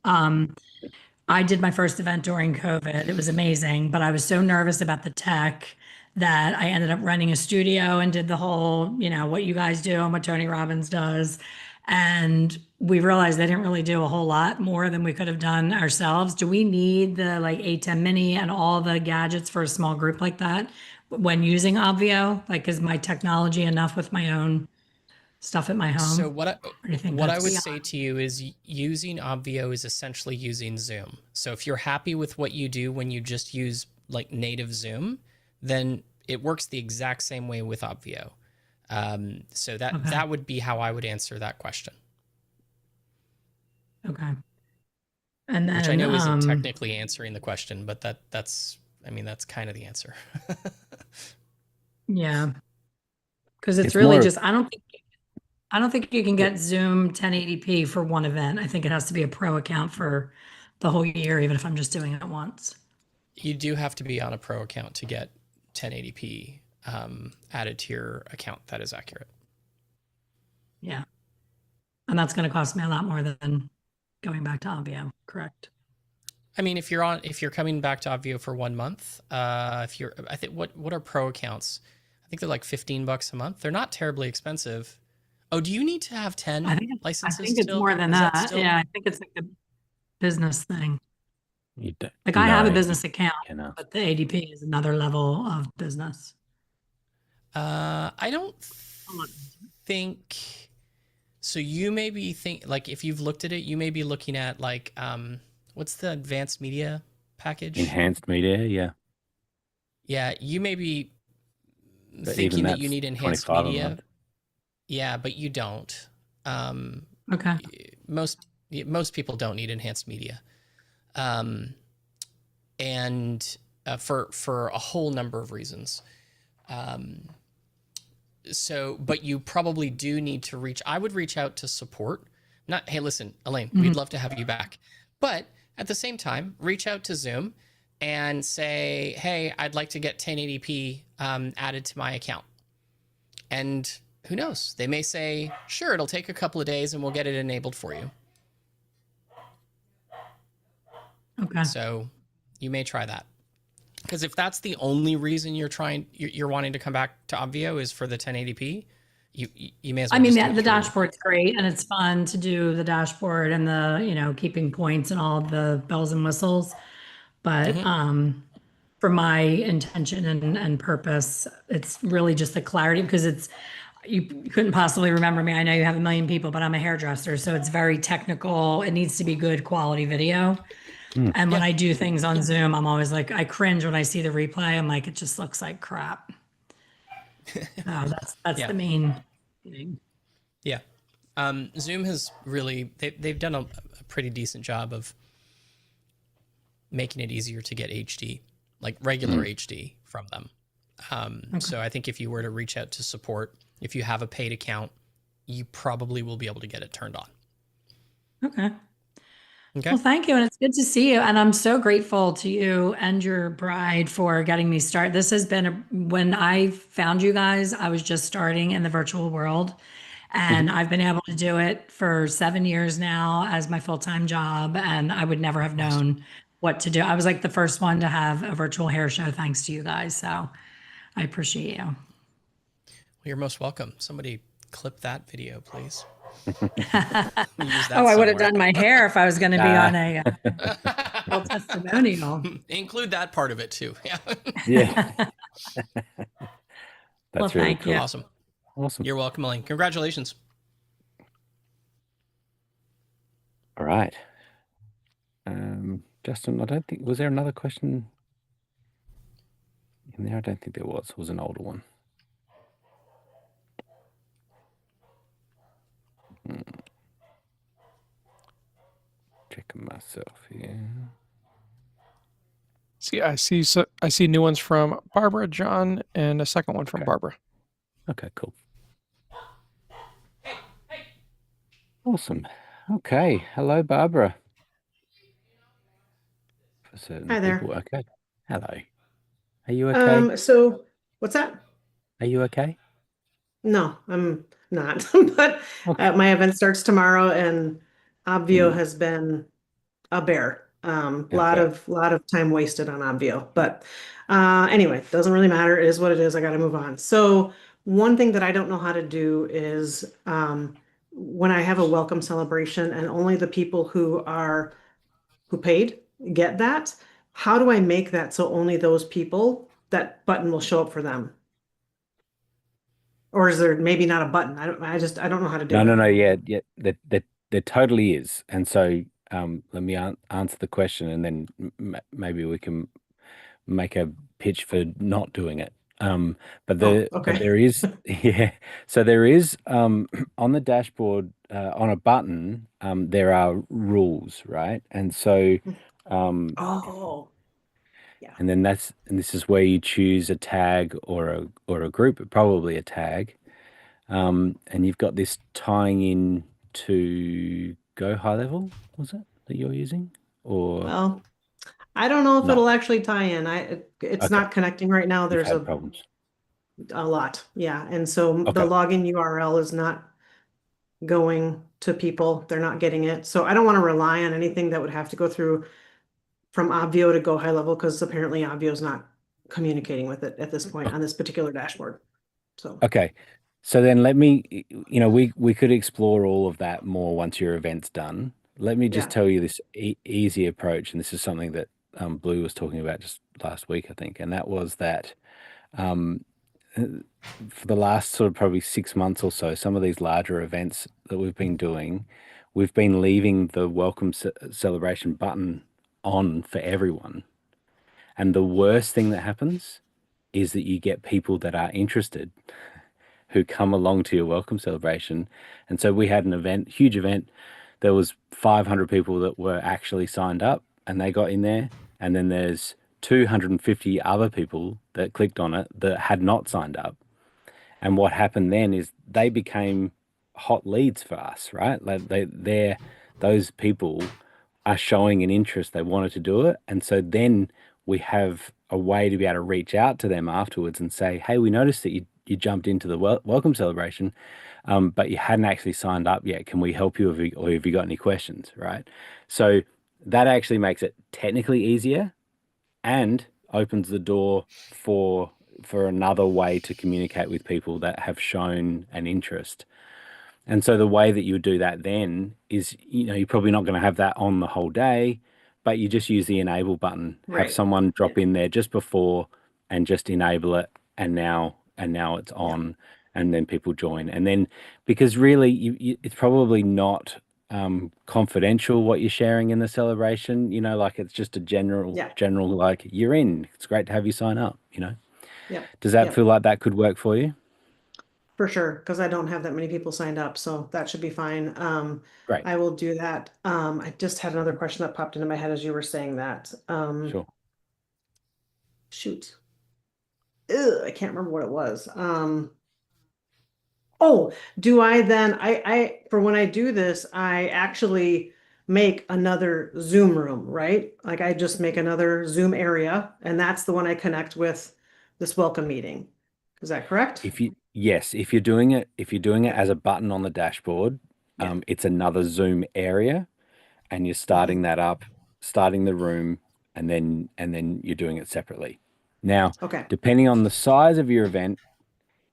E: I did my first event during COVID. It was amazing, but I was so nervous about the tech that I ended up renting a studio and did the whole, what you guys do and what Tony Robbins does. And we realized they didn't really do a whole lot more than we could have done ourselves. Do we need the like A10 Mini and all the gadgets for a small group like that when using Obvio? Like, is my technology enough with my own stuff at my home?
D: So what I would say to you is using Obvio is essentially using Zoom. So if you're happy with what you do when you just use like native Zoom, then it works the exact same way with Obvio. So that would be how I would answer that question.
E: Okay. And then,
D: which I know isn't technically answering the question, but that's kind of the answer.
E: Yeah. Because it's really just, I don't think you can get Zoom 1080p for one event. I think it has to be a pro account for the whole year, even if I'm just doing it once.
D: You do have to be on a pro account to get 1080p added to your account. That is accurate.
E: Yeah. And that's going to cost me a lot more than going back to Obvio, correct?
D: I mean, if you're coming back to Obvio for 1 month, I think what are pro accounts? I think they're like $15 a month. They're not terribly expensive. Oh, do you need to have 10 licenses? I think
E: it's more than that. Yeah, I think it's like a business thing. Like I have a business account, but the ADP is another level of business.
D: I don't think so. You may be like, if you've looked at it, you may be looking at like what's the advanced media package?
C: Enhanced media, yeah.
D: Yeah, you may be thinking that you need enhanced media. Yeah, but you don't.
E: Okay.
D: Most people don't need enhanced media. And for a whole number of reasons. But you probably do need to I would reach out to support. Hey, listen, Elaine, we'd love to have you back. But at the same time, reach out to Zoom and say, hey, I'd like to get 1080p added to my account. And who knows? They may say, sure, it'll take a couple of days and we'll get it enabled for you.
E: Okay.
D: So you may try that. Because if that's the only reason you're wanting to come back to Obvio is for the 1080p, you may as well.
E: I mean, the dashboard's great and it's fun to do the dashboard and the, keeping points and all the bells and whistles. But for my intention and purpose, it's really just the clarity, because you couldn't possibly remember me. I know you have a million people, but I'm a hairdresser, so it's very technical. It needs to be good quality video.
C: Mm.
E: And when
D: Yeah.
E: I do things on Zoom, I'm always like, I cringe when I see the replay. I'm like, it just looks like crap. That's
D: Yeah.
E: the main thing.
D: Yeah. Zoom has really, they've done a pretty decent job of making it easier to get HD, like regular HD from them. So I think if you were to reach out to support, if you have a paid account, you probably will be able to get it turned on.
E: Okay.
D: Okay.
E: Well, thank you. And it's good to see you. And I'm so grateful to you and your bride for getting me started. This has been when I found you guys, I was just starting in the virtual world. And I've been able to do it for 7 years now as my full-time job. And I would never have known what to do. I was like the first one to have a virtual hair show thanks to you guys. So I appreciate you.
D: Well, you're most welcome. Somebody clip that video, please. Use that
E: Oh, I would have
D: somewhere.
E: done my hair if I was going to be on a
D: Well,
E: testimonial.
D: include that part of it too. Yeah.
C: Yeah.
E: Well,
C: That's really
E: thank
C: cool.
E: you.
D: Awesome.
C: Awesome.
D: You're welcome, Elaine. Congratulations.
C: All right. Justin, I don't think, was there another question in there? I don't think there was. It was an older one. Checking myself here.
B: I see new ones from Barbara, John, and a second one from
C: Okay.
B: Barbara.
C: Okay, cool. Awesome. Okay. Hello, Barbara. For certain
F: Hi there.
C: people. Okay. Hello. Are you okay?
F: So what's that?
C: Are you okay?
F: No, I'm not. But
C: Okay.
F: my event starts tomorrow, and Obvio
C: Mm.
F: has been a bear.
C: Okay.
F: Lot of time wasted on Obvio. But anyway, doesn't really matter. It is what it is. I got to move on. So one thing that I don't know how to do is when I have a welcome celebration, and only the people who paid get that. How do I make that so only those people, that button will show up for them? Or is there maybe not a button? I don't know how to do
C: No.
F: it.
C: Yeah. There totally is. And so let me answer the question, and then maybe we can make a pitch for not doing it. But
F: Oh, okay.
C: there is yeah. So there is on the dashboard on a button there are rules, right? And so
F: Oh, yeah.
C: and then this is where you choose a tag or a group, probably a tag. And you've got this tying in to Go High Level, was it that you're using, or
F: Well, I don't know if
C: not?
F: it'll actually tie in. It's
C: Okay,
F: not connecting right now.
C: you've
F: There's
C: had problems.
F: a lot. Yeah. And so the
C: Okay,
F: login URL is not going to people. They're not getting it. So I don't want to rely on anything that would have to go through from Obvio to Go High Level, because apparently Obvio is not communicating with it at this point on this particular dashboard. So
C: okay. So then let me, we could explore all of that more once your event's done. Let me just
F: yeah.
C: tell you this easy approach, and this is something that Blue was talking about just last week, I think, and that was that um, for the last sort of probably 6 months or so, some of these larger events that we've been doing, we've been leaving the welcome celebration button on for everyone. And the worst thing that happens is that you get people that are interested who come along to your welcome celebration. And so we had an event, huge event. There was 500 people that were actually signed up and they got in there. And then there's 250 other people that clicked on it that had not signed up. And what happened then is they became hot leads for us, right? Like those people are showing an interest. They wanted to do it. And so then we have a way to be able to reach out to them afterwards and say, hey, we noticed that you jumped into the welcome celebration, but you hadn't actually signed up yet. Can we help you, or have you got any questions, right? So that actually makes it technically easier and opens the door for another way to communicate with people that have shown an interest. And so the way that you would do that then is, you're probably not going to have that on the whole day, but you just use the enable button, have
F: Right.
C: someone
F: Yeah.
C: drop in there just before and just enable it, and now it's
F: Yeah.
C: on. and then people join. And then because really it's probably not confidential what you're sharing in the celebration, like it's just a general
F: Yeah.
C: like you're in. It's great to have you sign up.
F: Yep.
C: Does that
F: Yep.
C: feel like that could work for you?
F: For sure, because I don't have that many people signed up, so that should be fine.
C: Great.
F: I will do that. I just had another question that popped into my head as you were saying that.
C: Sure.
F: Shoot. Ugh, I can't remember what it was. Oh, do I then, for when I do this, I actually make another Zoom room, right? Like I just make another Zoom area, and that's the one I connect with this welcome meeting. Is that correct?
C: Yes, if you're doing it
F: Yeah.
C: as a button on the dashboard,
F: Yeah.
C: it's another Zoom area, and you're starting that up, starting the room, and then you're doing it separately. Now,
F: Okay.
C: depending on the size of your event,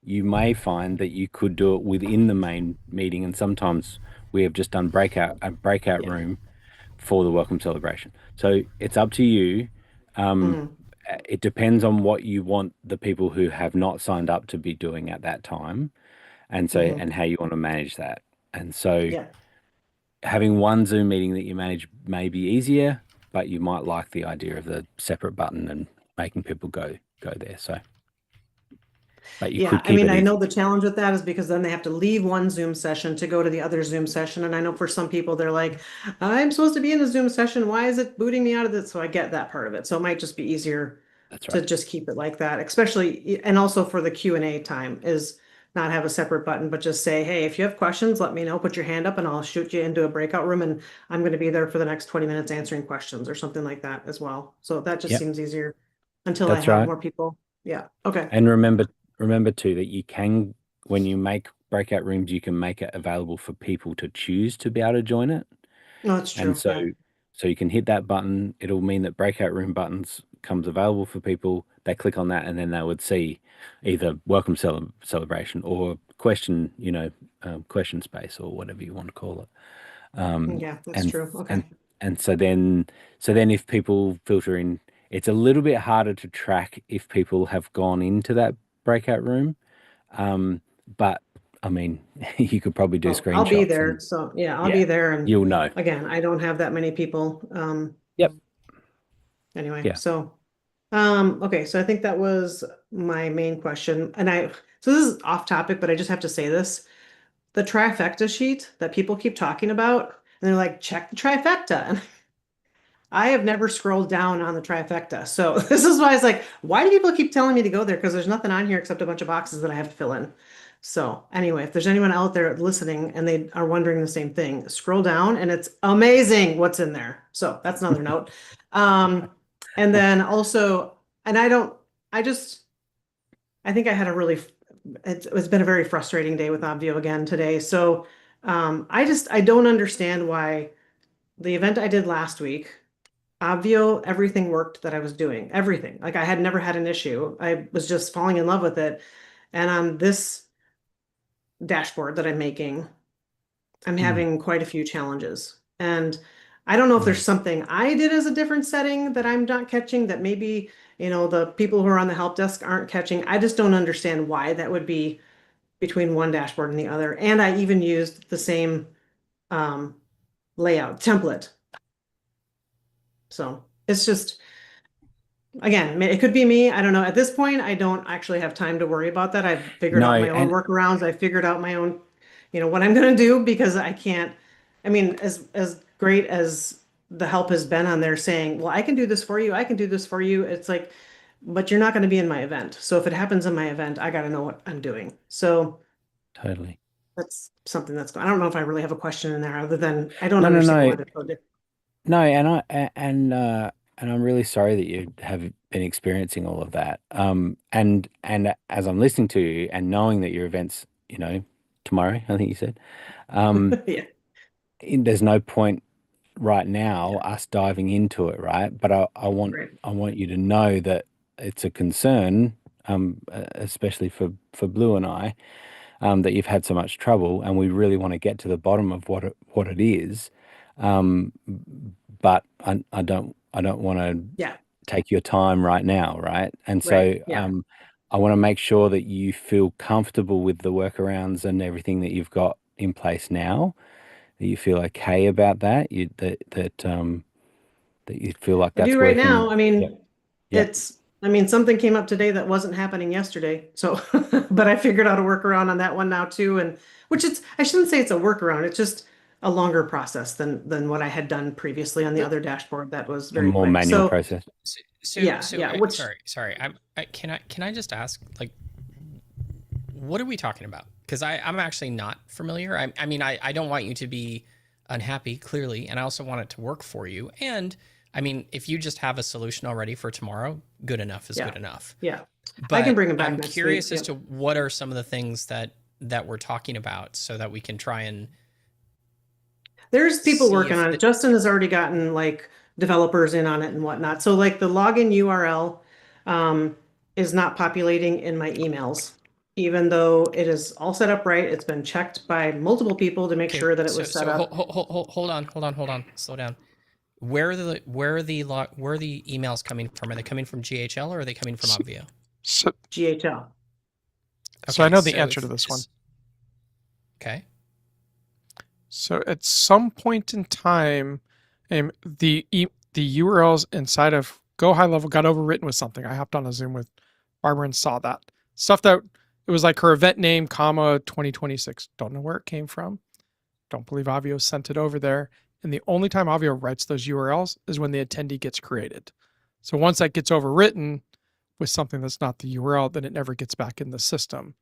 C: you may find that you could do it within the main meeting, and sometimes we have just done a breakout
F: Yeah.
C: room for the welcome celebration. So it's up to you. Um,
F: Mhm.
C: it depends on what you want the people who have not signed up to be doing at that time, and
F: Mhm.
C: how you want to manage that. And so
F: Yeah.
C: having one Zoom meeting that you manage may be easier, but you might like the idea of the separate button and making people go there. So, but you
F: Yeah,
C: could
F: I
C: keep
F: mean,
C: it
F: I know
C: easy.
F: the challenge with that is because then they have to leave one Zoom session to go to the other Zoom session. And I know for some people, they're like, I'm supposed to be in a Zoom session. Why is it booting me out of this? So I get that part of it. So it might just be easier
C: That's
F: to
C: right.
F: just keep it like that, especially, and also for the Q&A time is not have a separate button, but just say, hey, if you have questions, let me know, put your hand up and I'll shoot you into a breakout room and I'm going to be there for the next 20 minutes answering questions or something like that as well. So that just
C: Yep,
F: seems easier until I
C: that's
F: have
C: right.
F: more people. Yeah. Okay.
C: And remember too that you can, when you make breakout rooms, you can make it available for people to choose to be able to join it.
F: No, that's
C: And
F: true. Yeah.
C: so you can hit that button. It'll mean that breakout room buttons comes available for people. They click on that and then they would see either welcome celebration or question space or whatever you want to call it.
F: Yeah, that's
C: And
F: true. Okay.
C: and and so then if people filter in, it's a little bit harder to track if people have gone into that breakout room. Um, but I mean, you could probably do
F: Oh, I'll be
C: screenshots
F: there.
C: and
F: So yeah, I'll
C: yeah,
F: be there. And
C: you'll know.
F: again, I don't have that many people.
C: Yep.
F: Anyway,
C: Yeah.
F: so okay, so I think that was my main question. So this is off topic, but I just have to say this. The trifecta sheet that people keep talking about, and they're like, check the trifecta. I have never scrolled down on the trifecta. So this is why it's like, why do people keep telling me to go there? Because there's nothing on here except a bunch of boxes that I have to fill in. So anyway, if there's anyone out there listening and they are wondering the same thing, scroll down and it's amazing what's in there. So that's another note. Um, and then also, and I don't, I just, I think I had a really, it's been a very frustrating day with Obvio again today. So I don't understand why the event I did last week, Obvio, everything worked that I was doing. Everything. Like I had never had an issue. I was just falling in love with it. And on this dashboard that I'm making, I'm
C: Mm,
F: having quite a few challenges. And I don't know if there's
C: mm.
F: something I did as a different setting that I'm not catching that maybe, the people who are on the help desk aren't catching. I just don't understand why that would be between one dashboard and the other. And I even used the same um, layout template. So it's just, again, it could be me. I don't know. At this point, I don't actually have time to worry about that. I've figured
C: No,
F: out my own
C: and
F: workarounds. I figured out my own, what I'm going to do because I can't. I mean, as great as the help has been on there saying, "Well, I can do this for you. I can do this for you." It's like, but you're not going to be in my event. So if it happens in my event, I got to know what I'm doing. So
C: totally.
F: that's something that's going. I don't know if I really have a question in there other than I don't
C: No, no,
F: understand
C: no,
F: why they're so different.
C: no, and I'm really sorry that you have been experiencing all of that. And as I'm listening to you and knowing that your event's, tomorrow, I think you said, um,
F: Yeah,
C: there's no point right now us diving into it, right? But
F: right.
C: I want you to know that it's a concern, especially for Blue and I, that you've had so much trouble, and we really want to get to the bottom of what it is. Um, but I don't want to
F: Yeah,
C: take your time right now, right? And
F: right.
C: so
F: Yeah.
C: I want to make sure that you feel comfortable with the workarounds and everything that you've got in place now, that you feel okay about that, that you feel like
F: I
C: that's
F: do right now.
C: working.
F: I mean,
C: Yep. Yep.
F: something came up today that wasn't happening yesterday. So, but I figured out a workaround on that one now too. And I shouldn't say it's a workaround. It's just a longer process than what I had done previously on the other dashboard. That was
C: A
F: very
C: more
F: quick.
C: manual
F: So
C: process.
F: yeah, which
D: Sorry. Can I just ask, like, what are we talking about? Because I'm actually not familiar. I mean, I don't want you to be unhappy, clearly, and I also want it to work for you. And I mean, if you just have a solution already for tomorrow, good enough is
F: yeah,
D: good enough.
F: yeah. I can
D: But
F: bring it back
D: I'm
F: next
D: curious
F: week.
D: as
F: Yep.
D: to what are some of the things that we're talking about, so that we can try and
F: There's people
D: see
F: working
D: if
F: on it.
D: the
F: Justin has already gotten like developers in on it and whatnot. So like the login URL is not populating in my emails, even though it is all set up right. It's been checked by multiple people to make
D: okay.
F: sure that it
D: So
F: was set up.
D: hold on. Slow down. Where are the emails coming from? Are they coming from GHL or are they coming from
B: So,
D: Obvio?
B: so,
F: GHL.
B: so I
D: Okay,
B: know the
D: so
B: answer
D: if
B: to this one.
D: Okay.
B: So at some point in time, the URLs inside of Go High Level got overwritten with something. I hopped on a Zoom with Barbara and saw that stuff that it was like her event name, comma 2026. Don't know where it came from. Don't believe Avio sent it over there. And the only time Avio writes those URLs is when the attendee gets created. So once that gets overwritten with something that's not the URL, then it never gets back in the system.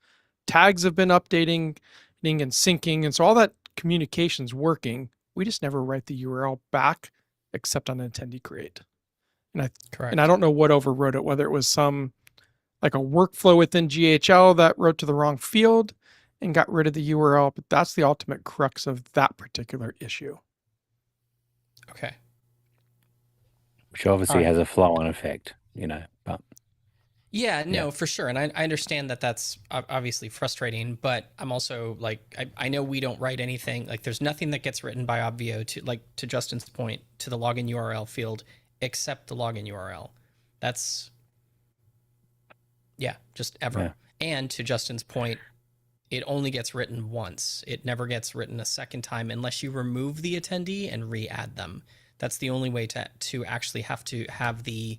B: Tags have been updating and syncing, and so all that communication's working. We just never write the URL back except on an attendee create. And
D: Correct.
B: I don't know what overwrote it, whether it was some like a workflow within GHL that wrote to the wrong field and got rid of the URL, but that's the ultimate crux of that particular issue.
D: Okay.
C: Which obviously has a flow-on effect, but
D: Yeah, no,
C: yeah.
D: for sure. And I understand that that's obviously frustrating, but I'm also like, I know we don't write anything, like there's nothing that gets written by Obvio to Justin's point, to the login URL field, except the login URL. That's, yeah, just ever.
C: Yeah.
D: And to Justin's point, it only gets written once. It never gets written a second time unless you remove the attendee and re-add them. That's the only way to actually have the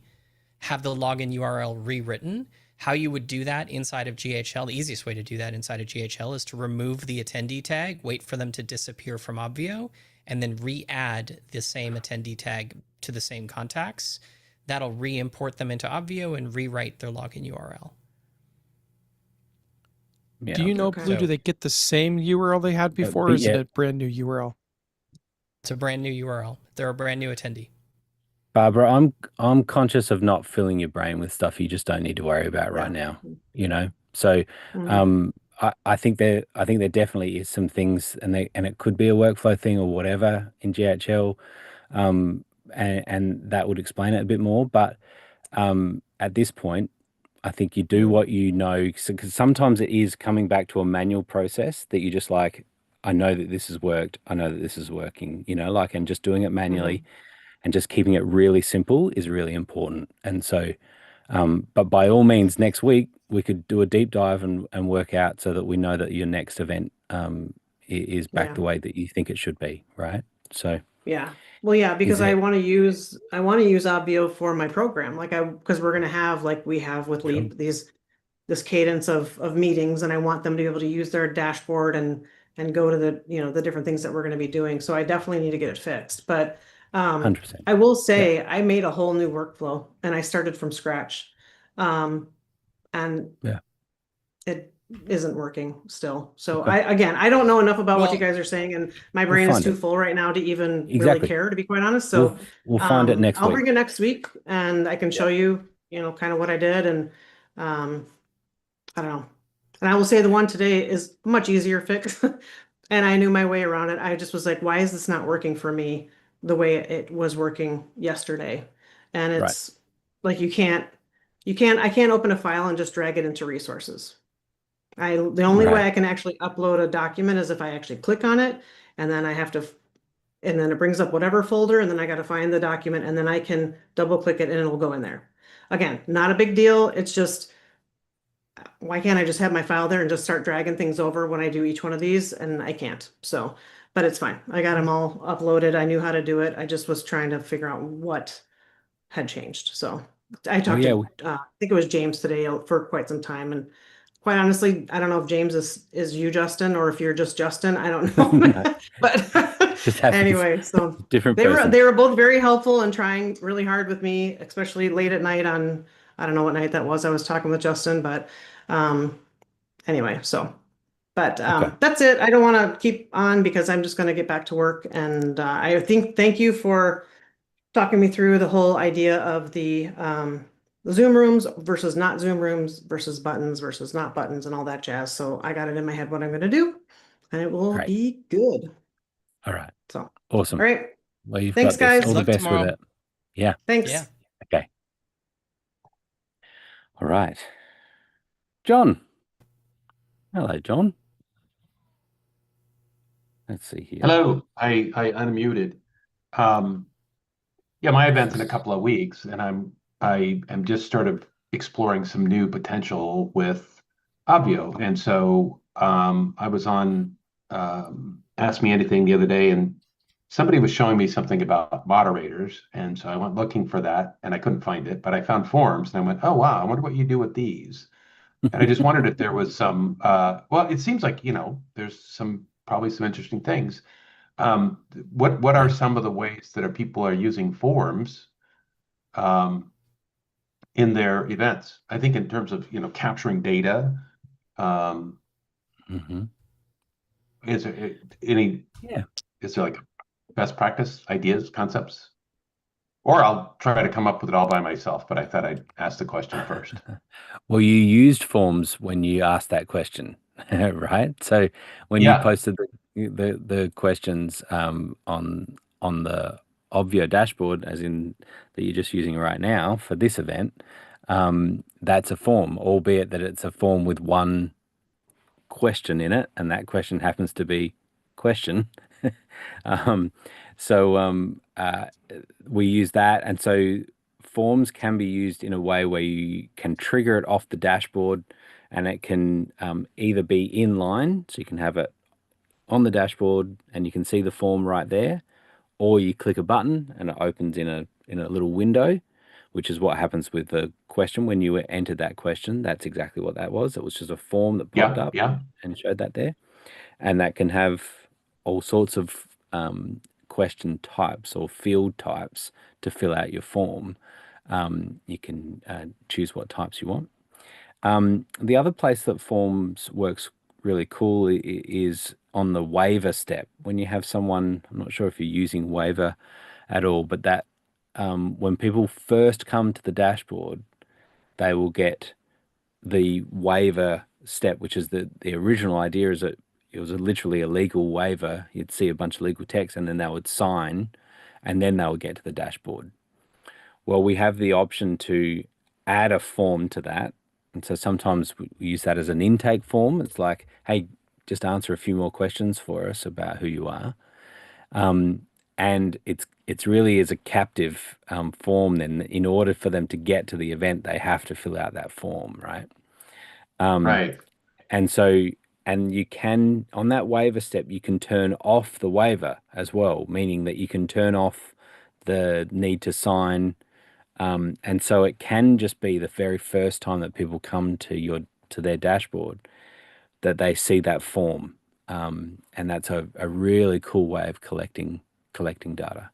D: login URL rewritten. How you would do that inside of GHL, the easiest way to do that inside of GHL is to remove the attendee tag, wait for them to disappear from Obvio, and then re-add the same attendee tag to the same contacts. That'll re-import them into Obvio and rewrite their login URL.
B: Yeah. Do you know, Blue, do they get the same URL they had before, or is it a brand new URL?
D: It's a brand new URL. They're a brand new attendee.
C: Barbara, I'm conscious of not filling your brain with stuff you just don't need to worry about right now. So I think there definitely is some things, and it could be a workflow thing or whatever in GHL, and that would explain it a bit more. But at this point, I think you do what you know, because sometimes it is coming back to a manual process that you just like, I know that this has worked, I know that this is working, and just doing it manually. And just keeping it really simple is really important. And so, but by all means, next week we could do a deep dive and work out so that we know that your next event is back the way that you think it should be, right? So
F: yeah, well, yeah, because I want to use Obvio for my program, because we're gonna have, like we have with Leap, this cadence of meetings, and I want them to be able to use their dashboard and go to the different things that we're going to be doing. So I definitely need to get it fixed. But
C: 100%.
F: I will say I made a whole new workflow and I started from scratch. And it isn't working still. So I don't know enough about what you guys are saying, and my brain is too full right now to even really care, to be quite honest. So
C: we'll find it next week.
F: I'll bring it next week and I can show you, kind of what I did. And I don't know. And I will say the one today is a much easier fix. And I knew my way around it. I just was like, why is this not working for me the way it was working yesterday? And it's like I can't open a file and just drag it into resources. The only way I can actually upload a document is if I actually click on it, and then and then it brings up whatever folder, and then I got to find the document, and then I can double click it and it'll go in there. Again, not a big deal. It's just why can't I just have my file there and just start dragging things over when I do each one of these? And I can't. So, but it's fine. I got them all uploaded. I knew how to do it. I just was trying to figure out what had changed. So I
C: Well,
F: talked
C: yeah,
F: to, I think it was James today for quite some time. And quite honestly, I don't know if James is you, Justin, or if you're just Justin. I don't
C: no,
F: know. But
C: just happens.
F: anyway, so
C: Different
F: they were
C: person.
F: they were both very helpful and trying really hard with me, especially late at night on, I don't know what night that was. I was talking with Justin, but um anyway, so but
C: Okay.
F: that's it. I don't want to keep on because I'm just going to get back to work. And I think thank you for talking me through the whole idea of the Zoom rooms versus not Zoom rooms versus buttons versus not buttons and all that jazz. So I got it in my head what I'm going to do, and it will
C: Great.
F: be good.
C: All right.
F: So, all
C: Awesome.
F: right.
C: Well, you've
F: Thanks,
C: got this.
D: Good
F: guys.
C: All the
D: luck
C: best with
D: tomorrow.
C: it. Yeah.
F: Thanks.
D: Yeah.
C: Okay. All right. John. Hello, John. Let's see here.
G: Hello, I unmuted. Um, yeah, my event's in a couple of weeks, and I am just sort of exploring some new potential with Obvio. And so I was on Ask Me Anything the other day, and somebody was showing me something about moderators, and so I went looking for that, and I couldn't find it, but I found forums, and I went, oh wow, I wonder what you do with these. And I just wondered if there was some. Well, it seems like there's probably some interesting things. What are
C: Yeah.
G: some of the ways that people are using forums um, in their events? I think in terms of capturing data, um,
C: hmm
G: is there any
C: Yeah.
G: is there like best practice ideas, concepts? Or I'll try to come up with it all by myself, but I thought I'd ask the question first.
C: Well, you used forms when you asked that question, right? So when you
G: Yeah,
C: posted the questions on the Obvio dashboard, as in that you're just using right now for this event, that's a form, albeit that it's a form with one question in it, and that question happens to be question. um, so we use that, and so forms can be used in a way where you can trigger it off the dashboard, and it can either be inline, so you can have it on the dashboard and you can see the form right there, or you click a button and it opens in a little window, which is what happens with the question when you entered that question. That's exactly what that was. It was just a form that popped
G: yeah,
C: up
G: yeah.
C: and showed that there, and that can have all sorts of question types or field types to fill out your form. You can choose what types you want. The other place that forms works really cool is on the waiver step. When you have someone, I'm not sure if you're using waiver at all, but that when people first come to the dashboard, they will get the waiver step, which is the original idea is that it was literally a legal waiver. You'd see a bunch of legal text and then they would sign and then they would get to the dashboard. Well, we have the option to add a form to that. And so sometimes we use that as an intake form. It's like, hey, just answer a few more questions for us about who you are. And it's really is a captive form. Then, in order for them to get to the event, they have to fill out that form, right?
G: Right.
C: And so, and you can, on that waiver step, you can turn off the waiver as well, meaning that you can turn off the need to sign. And so it can just be the very first time that people come to their dashboard that they see that form. And that's a really cool way of collecting data.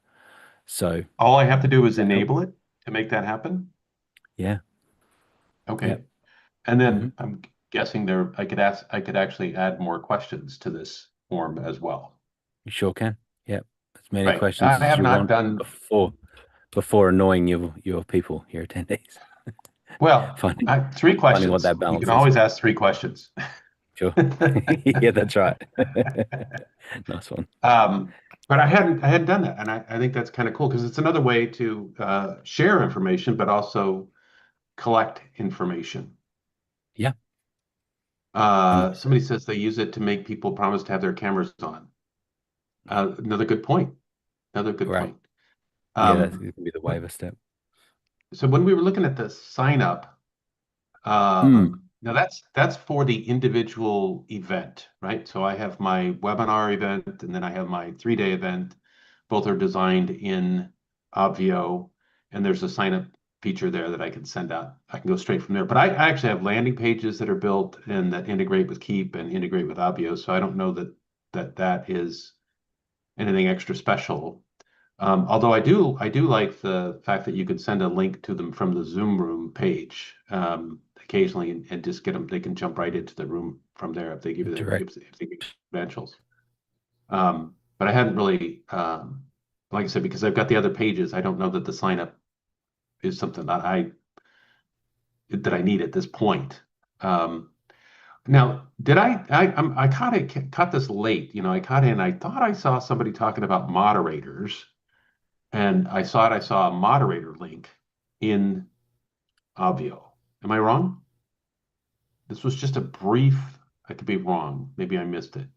C: So
G: All I have to do is
C: that help?
G: enable it to make that happen.
C: Yeah.
G: Okay.
C: Yep.
G: And
C: hmm
G: then I'm guessing I could actually add more questions to this form as well.
C: You sure can. Yep. As many
G: Right.
C: questions
G: I
C: as
G: have
C: you
G: not
C: want
G: done,
C: before annoying your people, your attendees,
G: well,
C: finding
G: three
C: finding what
G: questions.
C: that
G: You can
C: balance is.
G: always ask three questions.
C: Sure. Yeah, that's right. Nice one.
G: But I hadn't done that. And I think that's kind of cool because it's another way to share information, but also collect information.
C: Yeah. And
G: Somebody says they use it to make people promise to have their cameras on. Another good point. Another good
C: right.
G: point.
C: Yeah, that's
G: Um,
C: going to be the
G: but
C: waiver step.
G: so when we were looking at the sign up,
C: Mm.
G: Now that's for the individual event, right? So I have my webinar event and then I have my 3-day event. Both are designed in Obvio, and there's a sign up feature there that I can send out. I can go straight from there. But I actually have landing pages that are built and that integrate with Keep and integrate with Obvio. So I don't know that is anything extra special. Although I do like the fact that you could send a link to them from the Zoom room page occasionally and just get them. They can jump right into the room from there if they give you
C: Direct.
G: if they give you credentials. But I hadn't really, like I said, because I've got the other pages. I don't know that the sign up is something that I need at this point. Now, did I caught this late, I caught in, I thought I saw somebody talking about moderators, and I saw a moderator link in Obvio. Am I wrong? This was just a brief, I could be wrong. Maybe I missed it.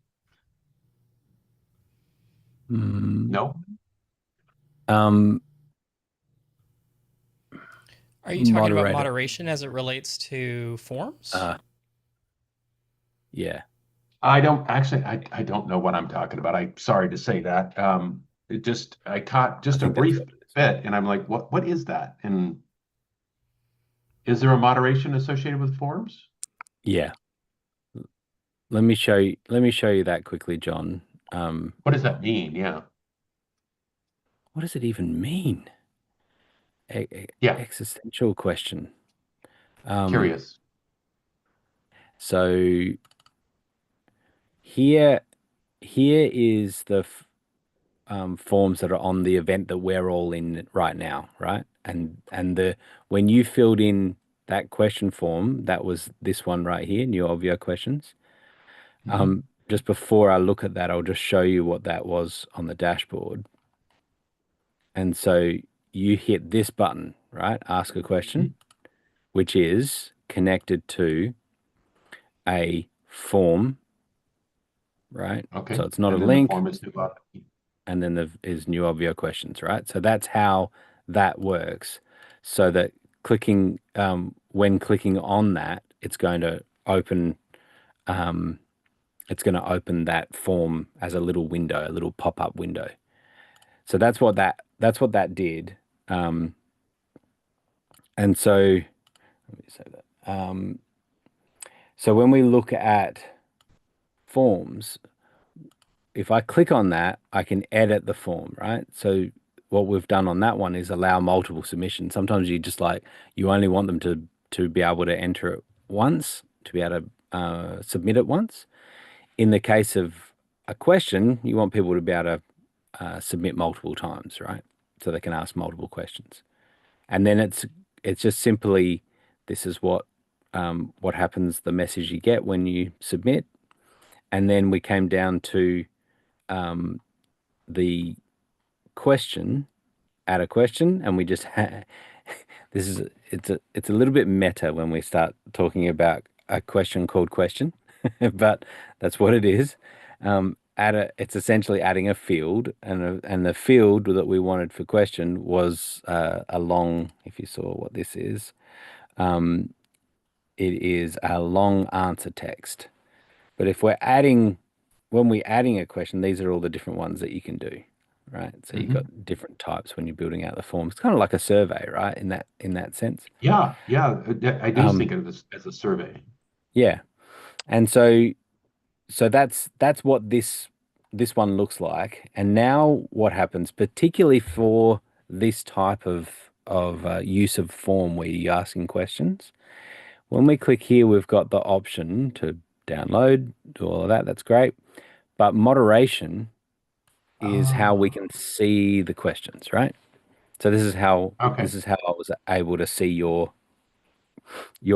G: No?
C: Um,
D: Are you talking about
C: Moderator.
D: moderation as it relates to forms?
C: Yeah.
G: I don't know what I'm talking about. I'm sorry to say that. I caught just a
C: think that's
G: brief
C: what it is.
G: bit, and I'm like, what is that? And is there a moderation associated with forms?
C: Yeah. Let me show you that quickly, John.
G: What does that mean? Yeah.
C: What does it even mean?
G: Yeah.
C: Existential question.
G: Curious.
C: So here is the forms that are on the event that we're all in right now, right? And when you filled in that question form, that was this one right here, new Obvio questions. Just before I look at that, I'll just show you what that was on the dashboard. And so you hit this button, right? Ask a question, which is connected to a form, right?
G: Okay.
C: So it's not
G: And
C: a
G: then the
C: link,
G: form is new.
C: and then there is new Obvio questions, right? So that's how that works. So that when clicking on that, it's going to open that form as a little window, a little pop-up window. So that's what that did. And so let me say that. So when we look at forms, if I click on that, I can edit the form, right? So what we've done on that one is allow multiple submissions. Sometimes you only want them to be able to enter it once, to be able to submit it once. In the case of a question, you want people to be able to submit multiple times, right? So they can ask multiple questions. And then it's just simply, this is what happens, the message you get when you submit. And then we came down to the question, add a question, and we just it's a little bit meta when we start talking about a question called question, but that's what it is. It's essentially adding a field, and the field that we wanted for question was a long. If you saw what this is, it is a long answer text. But when we're adding a question, these are all the different ones that you can do, right? So you've got different types when you're building out the forms. It's kind of like a survey, right? In that sense.
G: Yeah. I do think of it as a survey.
C: Yeah. And so that's what this one looks like. And now what happens, particularly for this type of use of form where you're asking questions, when we click here, we've got the option to download, do all of that. That's great. But moderation is how we can see the questions, right? So this is how I was able to see your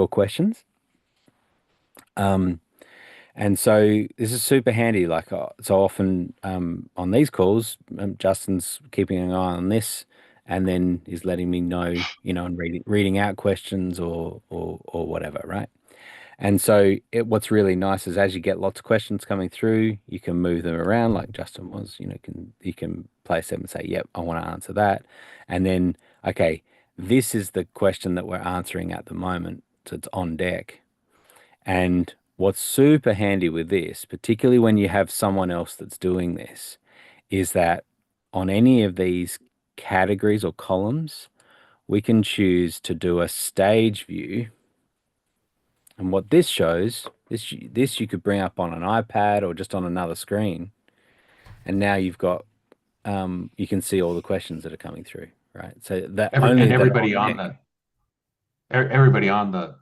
C: questions. And so this is super handy. Like so often on these calls, Justin's keeping an eye on this, and then is letting me know, and reading out questions or whatever, right? And so what's really nice is as you get lots of questions coming through, you can move them around like Justin was, you can place them and say, yep, I want to answer that. And then, okay, this is the question that we're answering at the moment. So it's on deck. And what's super handy with this, particularly when you have someone else that's doing this, is that on any of these categories or columns, we can choose to do a stage view. And what this shows, this you could bring up on an iPad or just on another screen. And now you've got, you can see all the questions that are coming through, right? So that only that
G: Everybody on the everybody on the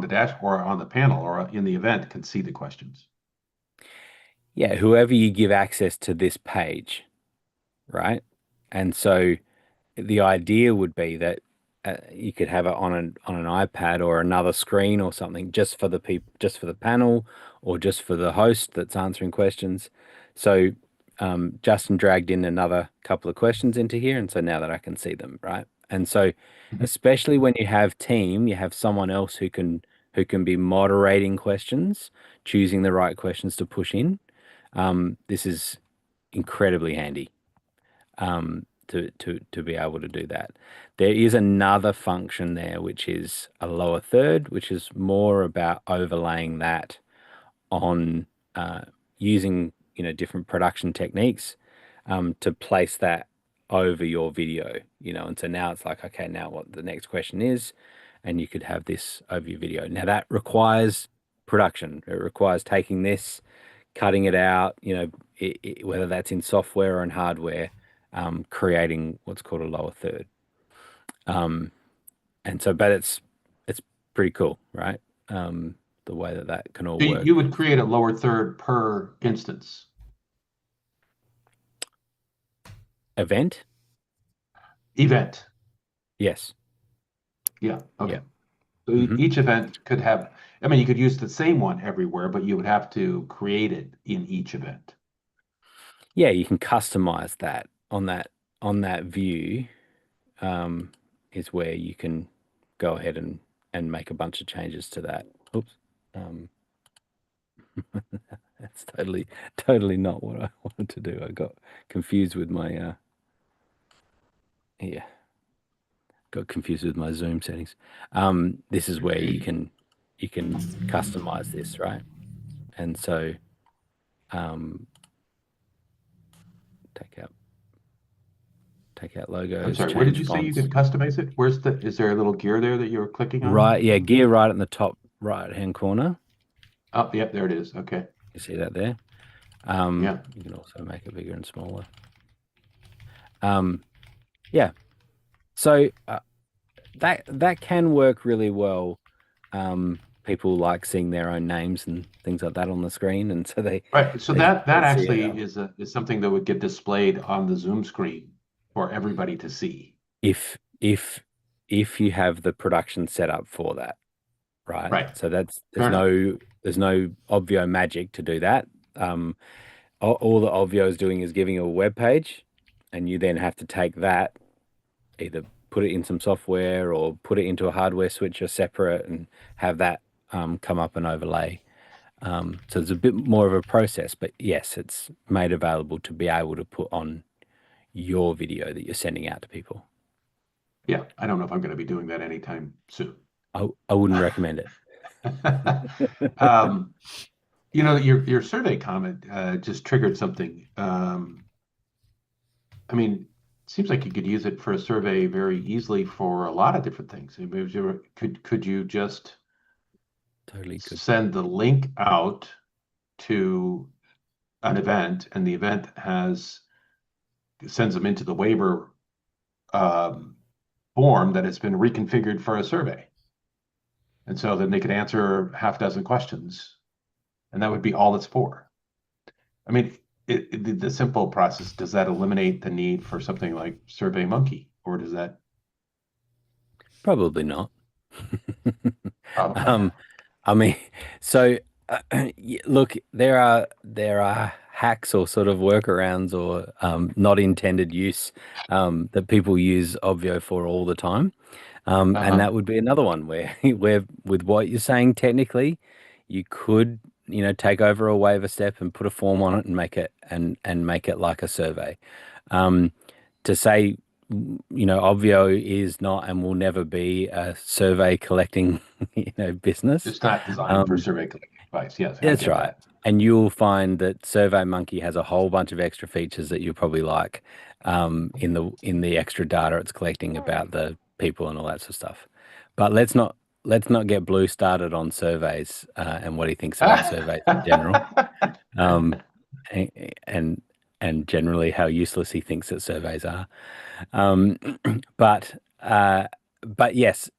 G: dash or on the panel or in the event can see the questions.
C: yeah, whoever you give access to this page, right? And so the idea would be that you could have it on an iPad or another screen or something just for the people, just for the panel, or just for the host that's answering questions. So Justin dragged in another couple of questions into here, and so now that I can see them, right? And so,
G: Mhm.
C: especially when you have team, you have someone else who can be moderating questions, choosing the right questions to push in. This is incredibly handy to be able to do that. There is another function there, which is a lower third, which is more about overlaying that on using different production techniques to place that over your video, and so now it's like, okay, now what the next question is, and you could have this over your video. Now that requires production. It requires taking this, cutting it out, whether that's in software or in hardware, creating what's called a lower third. And so, but it's pretty cool, right? The way that can all
G: So
C: work.
G: you would create a lower third per instance
C: Event?
G: event.
C: Yes.
G: Yeah.
C: Yeah.
G: Okay. So
C: hmm
G: each event could have, I mean, you could use the same one everywhere, but you would have to create it in each event.
C: Yeah, you can customize that on that view, um, is where you can go ahead and make a bunch of changes to that. Oops. Um, that's totally not what I wanted to do. I got confused with my yeah, got confused with my Zoom settings. This is where you can customize this, right? And so um, take out
G: I'm
C: logos,
G: sorry, where did
C: change
G: you say you
C: fonts.
G: could customize it? Is there a little gear there that you were clicking on?
C: Right, yeah, gear right in the top right hand corner.
G: Oh, yep, there it is. Okay.
C: You see that there?
G: Yeah.
C: You can also make it bigger and smaller. Yeah. So that can work really well. People like seeing their own names and things like that on the screen, and so they
G: Right. So
C: they
G: that
C: they see it.
G: actually is something that would get displayed on the Zoom screen for everybody to see.
C: If you have the production set up for that, right?
G: Right.
C: So that's
G: Fair
C: there's
G: enough.
C: no Obvio magic to do that. All the Obvio is doing is giving you a web page, and you then have to take that, either put it in some software or put it into a hardware switcher separate and have that come up and overlay. So it's a bit more of a process, but yes, it's made available to be able to put on your video that you're sending out to people.
G: Yeah. I don't know if I'm going to be doing that anytime soon.
C: I wouldn't recommend it.
G: Um, your survey comment just triggered something. I mean, it seems like you could use it for a survey very easily for a lot of different things. I mean, could you just
C: Totally good.
G: send the link out to an event, and the event sends them into the waiver um, form that has been reconfigured for a survey, and so then they could answer half dozen questions, and that would be all it's for. I mean, the simple process, does that eliminate the need for something like SurveyMonkey, or does that
C: Probably not.
G: probably
C: Um,
G: not?
C: I mean, so look, there are hacks or sort of workarounds or not intended use that people use Obvio for all the time, and
G: Uh-huh.
C: that would be another one where with what you're saying, technically, you could take over a waiver step and put a form on it and make it like a survey. To say Obvio is not and will never be a survey collecting, business.
G: It's not designed for
C: Um,
G: survey collecting advice. Yes, I
C: that's
G: get
C: right.
G: that.
C: And you'll find that SurveyMonkey has a whole bunch of extra features that you probably like, in the extra data it's collecting about the people and all that sort of stuff. But let's not get Blue started on surveys, and what he thinks about surveys in general. Um, a- and generally how useless he thinks that surveys are. Um, but but yes,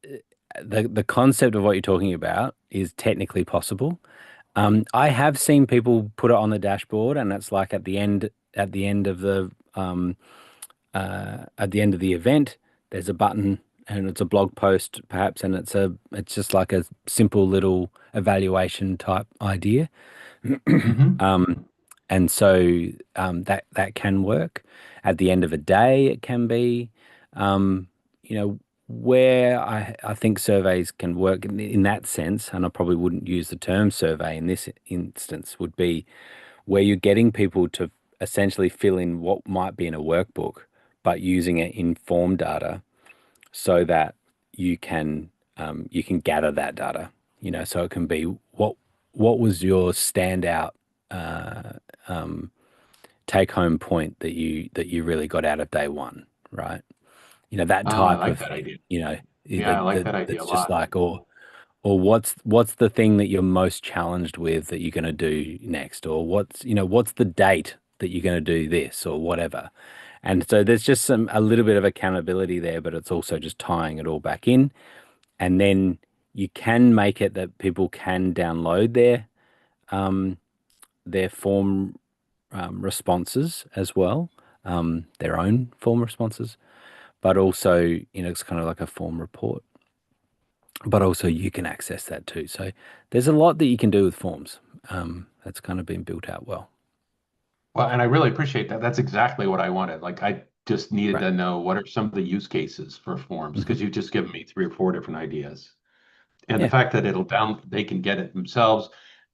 C: the concept of what you're talking about is technically possible. I have seen people put it on the dashboard, and it's like at the end of the event, there's a button, and it's a blog post perhaps, and it's just like a simple little evaluation type idea.
G: Hmm.
C: Um, and so that can work. At the end of a day, it can be, um, where I think surveys can work in that sense, and I probably wouldn't use the term survey in this instance, would be where you're getting people to essentially fill in what might be in a workbook, but using it in form data so that you can gather that data. So it can be what was your standout uh, um, take home point that you really got out of day one, right? That
G: I
C: type
G: like
C: of
G: that idea.
C: thing.
G: Yeah, I like that idea a
C: That's just
G: lot.
C: like, or what's the thing that you're most challenged with that you're going to do next, or what's the date that you're going to do this or whatever. And so there's just a little bit of accountability there, but it's also just tying it all back in. And then you can make it that people can download their form responses as well, their own form responses, but also, it's kind of like a form report, but also you can access that too. So there's a lot that you can do with forms. That's kind of been built out well.
G: Well, and I really appreciate that. That's exactly what I wanted. Like, I just needed
C: Right.
G: to know what are some of the use cases for forms,
C: Hmm.
G: because you've just given me 3 or 4 different ideas. And the
C: Yeah.
G: fact that they can get it themselves.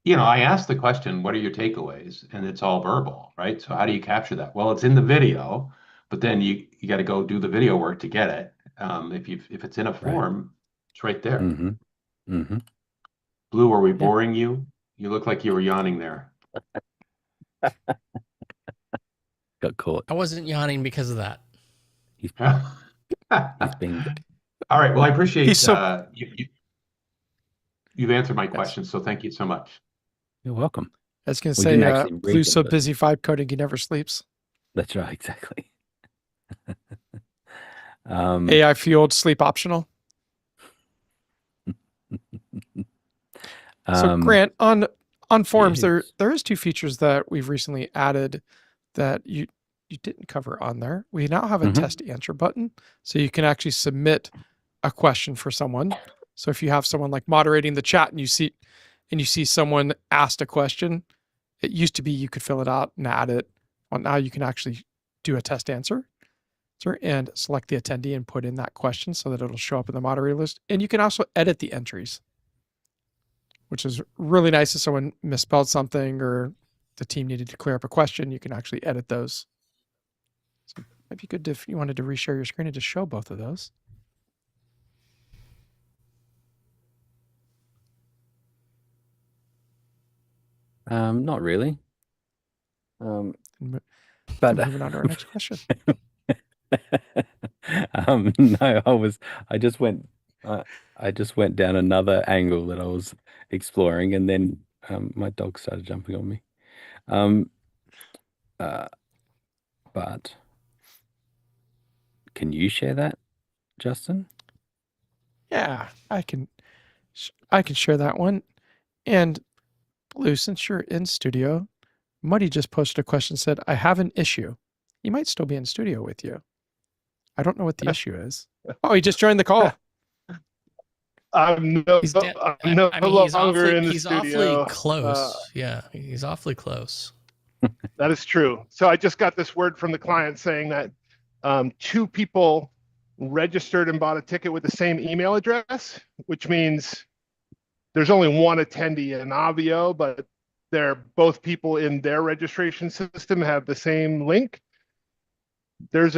G: I asked the question, what are your takeaways? And it's all verbal, right? So how do you capture that? Well, it's in the video, but then you got to go do the video work to get it. If it's in a
C: Right.
G: form, it's right there.
C: Hmm. Hmm.
G: Blue, are we
C: Yeah.
G: boring you? You look like you were yawning there.
C: Got caught.
D: I wasn't yawning because of that.
C: He's
G: All
C: he's been.
G: right. Well, I
B: He's
G: appreciate
B: so
G: you've answered my
B: yes.
G: questions, so thank you so much.
C: You're welcome.
B: I was gonna
C: We didn't
B: say,
C: actually read
B: Blue's
C: them,
B: so
C: but
B: busy vibe coding he never sleeps.
C: that's right. Exactly. Um,
B: AI fueled sleep optional. So
C: um,
B: Grant, on forums,
C: yes.
B: there is 2 features that we've recently added that you didn't cover on there. We now have a
C: Hmm.
B: test answer button, so you can actually submit a question for someone. So if you have someone like moderating the chat and you see someone asked a question, it used to be you could fill it out and add it. Well, now you can actually do a test answer and select the attendee and put in that question so that it'll show up in the moderator list. And you can also edit the entries, which is really nice if someone misspelled something or the team needed to clear up a question. You can actually edit those. So it might be good if you wanted to reshare your screen and just show both of those.
C: Not really.
B: And
C: But
B: moving on to our next question.
C: no, I just went, I just went down another angle that I was exploring, and then my dog started jumping on me. Um, uh, but can you share that, Justin?
B: Yeah, I can share that one. And Blue, since you're in studio, Muddy just posted a question, said, I have an issue. He might still be in studio with you. I don't know what the issue is. Oh, he just joined the call.
H: I'm no
D: I mean,
H: longer in the
D: he's awfully
H: studio.
D: close. Yeah, he's awfully close.
H: That is true. So I just got this word from the client saying that 2 people registered and bought a ticket with the same email address, which means there's only one attendee in Avio, but they're both people in their registration system have the same link. There's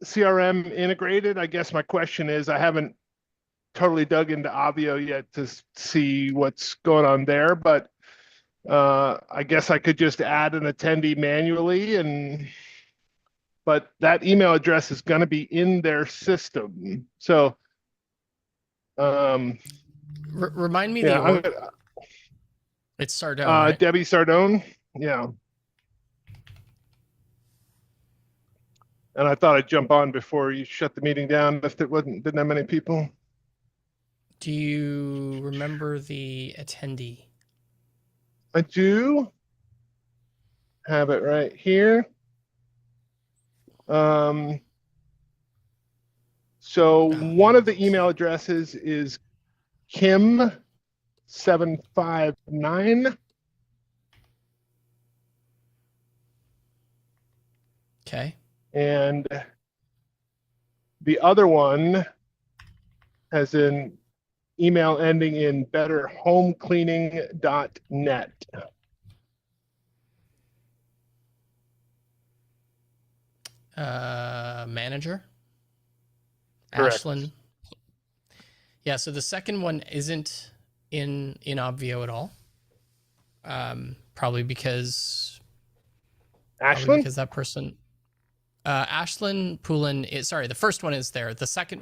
H: CRM integrated. I guess my question is, I haven't totally dug into Obvio yet to see what's going on there, but I guess I could just add an attendee manually, but that email address is going to be in their system. So,
D: Remind me
H: yeah,
D: the org. It's Sardone, right?
H: Debbie Sardone. Yeah. And I thought I'd jump on before you shut the meeting down if there didn't have many people.
D: Do you remember the attendee?
H: I do have it right here. So one of the email addresses is Kim759.
D: Okay.
H: And the other one has an email ending in betterhomecleaning.net.
D: Manager.
H: Correct.
D: Ashlyn. Yeah, so the second one isn't in Obvio at all. Probably because
H: Ashlyn?
D: that person Ashlyn Poulin is sorry, the first one is there. The second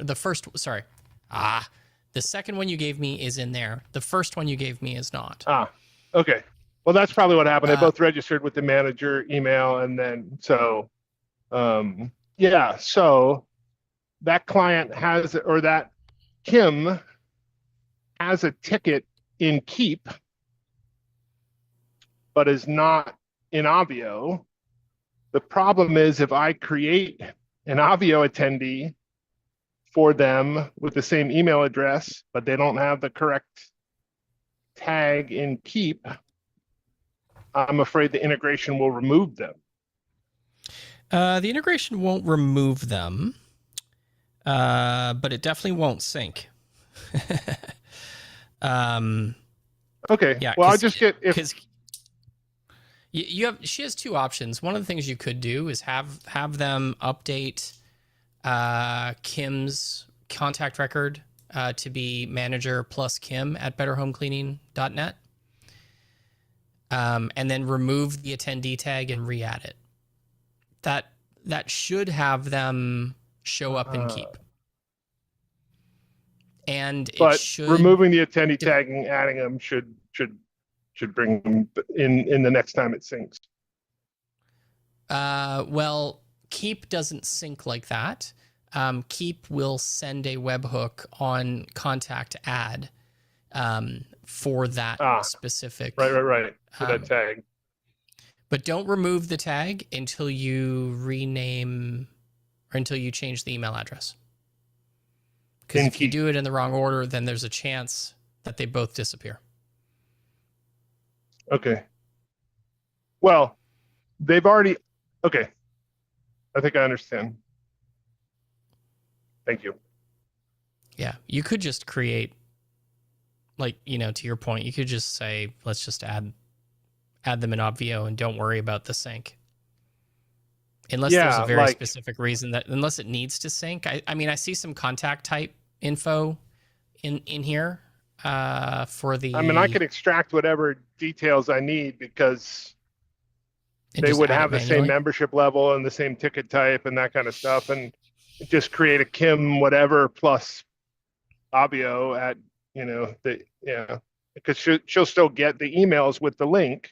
D: one you gave me is in there. The first one you gave me is not.
H: Okay. Well, that's probably what happened. They both registered with the manager email, and then so that client has, or that Kim has a ticket in Keep, but is not in Obvio. The problem is if I create an Obvio attendee for them with the same email address, but they don't have the correct tag in Keep, I'm afraid the integration will remove them.
D: The integration won't remove them, but it definitely won't sync.
H: Okay.
D: Yeah.
H: Well, I'll just get
D: she has two options. One of the things you could do is have them update Kim's contact record to be manager plus Kim at betterhomecleaning.net. And then remove the attendee tag and re-add it. That should have them show up in Keep. And it should
H: removing the attendee tag and adding them should bring them in the next time it syncs.
D: Well, Keep doesn't sync like that. Keep will send a webhook on contact add for that specific.
H: Right. For that tag.
D: But don't remove the tag until you rename or until you change the email address. Because if you do it in the wrong order, then there's a chance that they both disappear.
H: Okay. Well, they've already. Okay. I think I understand. Thank you.
D: Yeah. You could just create, to your point, you could just say, let's just add them in Obvio and don't worry about the sync. Unless there's a very specific reason unless it needs to sync. I see some contact type info in here for the.
H: I can extract whatever details I need because they would have the same membership level and the same ticket type and that kind of stuff, and just create a Kim whatever plus Obvio at because she'll still get the emails with the link.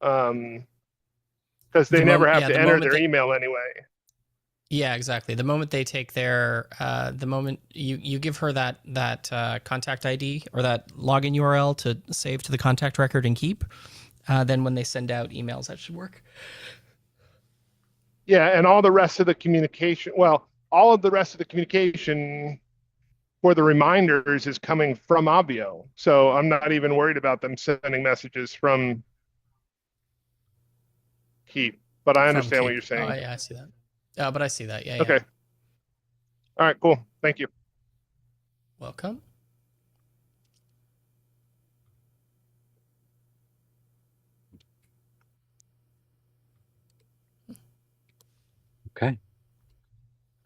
H: Because they never have to enter their email anyway.
D: Yeah, exactly. The moment they take the moment you give her that contact ID or that login URL to save to the contact record and Keep, then when they send out emails, that should work.
H: Yeah, and all the rest of the communication, for the reminders is coming from Obvio. So I'm not even worried about them sending messages from Keep, but I understand what you're saying.
D: Oh, yeah, I see that. But I see that. Yeah.
H: Okay. All right, cool. Thank you.
D: Welcome.
C: Okay.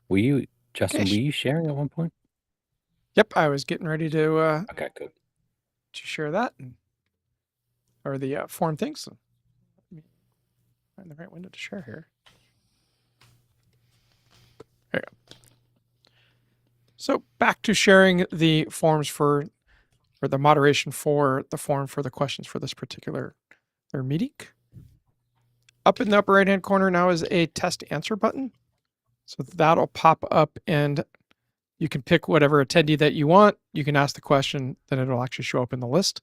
C: Were you, Justin,
B: Okay.
C: were you sharing at one point?
B: Yep, I was getting ready to
C: Okay, good.
B: share that or the form thing. So let me find the right window to share here. There you go. So back to sharing the forms or the moderation for the form for the questions for this particular meeting. Up in the upper right hand corner now is a test answer button. So that'll pop up and you can pick whatever attendee that you want. You can ask the question, then it'll actually show up in the list.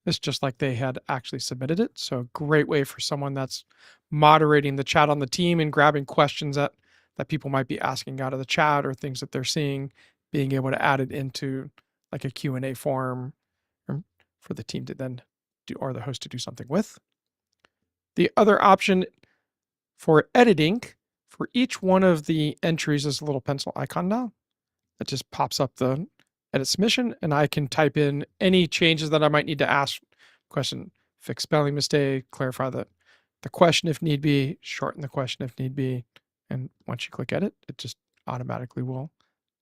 B: It's just like they had actually submitted it. So a great way for someone that's moderating the chat on the team and grabbing questions that people might be asking out of the chat or things that they're seeing, being able to add it into like a Q&A form for the team to then do, or the host to do something with. The other option for editing, for each one of the entries is a little pencil icon now that just pops up the edit submission, and I can type in any changes that I might need to ask. Question, fix spelling mistake, clarify the question if need be, shorten the question if need be, and once you click edit, it just automatically will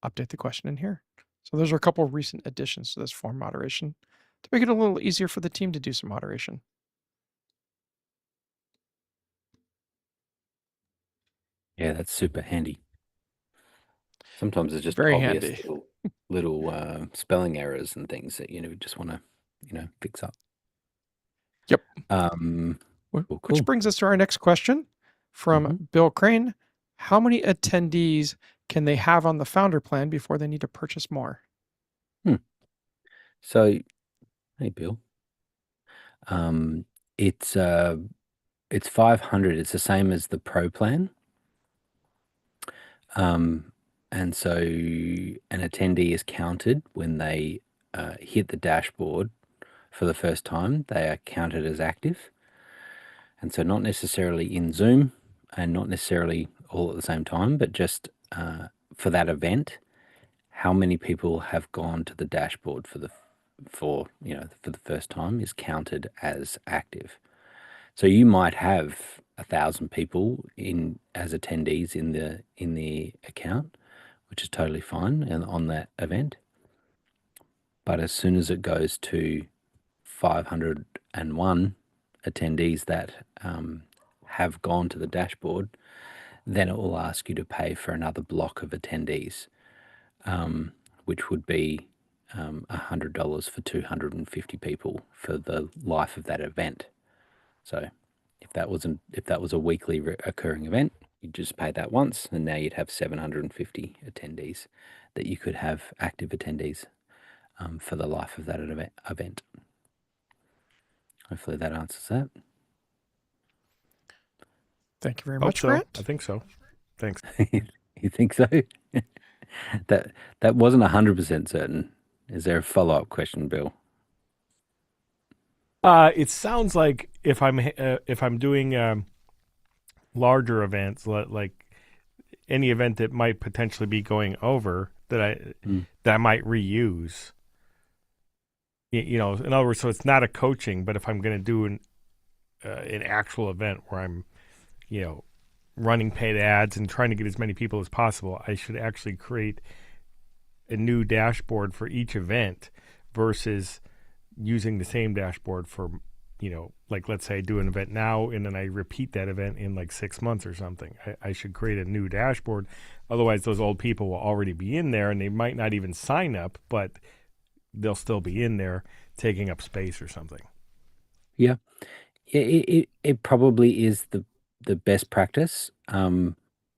B: update the question in here. So those are a couple of recent additions to this form moderation to make it a little easier for the team to do some moderation.
C: Yeah, that's super handy. Sometimes it's just
B: Very
C: obvious
B: handy.
C: little spelling errors and things that just want to fix up.
B: Yep.
C: Cool.
B: Which brings us to our next question from Bill Crane. How many attendees can they have on the founder plan before they need to purchase more?
C: So, hey, Bill. It's 500. It's the same as the Pro plan. And so an attendee is counted when they hit the dashboard for the first time. They are counted as active. And so not necessarily in Zoom and not necessarily all at the same time, but just for that event, how many people have gone to the dashboard for the first time is counted as active. So you might have 1,000 people as attendees in the account, which is totally fine and on that event. But as soon as it goes to 501 attendees that have gone to the dashboard, then it will ask you to pay for another block of attendees, which would be $100 for 250 people for the life of that event. So if that was a weekly occurring event, you'd just pay that once, and now you'd have 750 attendees that you could have active attendees for the life of that event. Hopefully that answers that.
B: Thank you very
I: Hope
B: much,
I: so.
B: Grant.
I: I think so. Thanks.
C: You think so? that wasn't 100% certain. Is there a follow-up question, Bill?
I: It sounds like if I'm doing larger events, like any event that might potentially be going over, that I might reuse. In other words, so it's not a coaching, but if I'm going to do an actual event where I'm, running paid ads and trying to get as many people as possible, I should actually create a new dashboard for each event versus using the same dashboard for, like let's say I do an event now and then I repeat that event in like 6 months or something. I should create a new dashboard. Otherwise, those old people will already be in there and they might not even sign up, but they'll still be in there taking up space or something.
C: Yeah. It probably is the best practice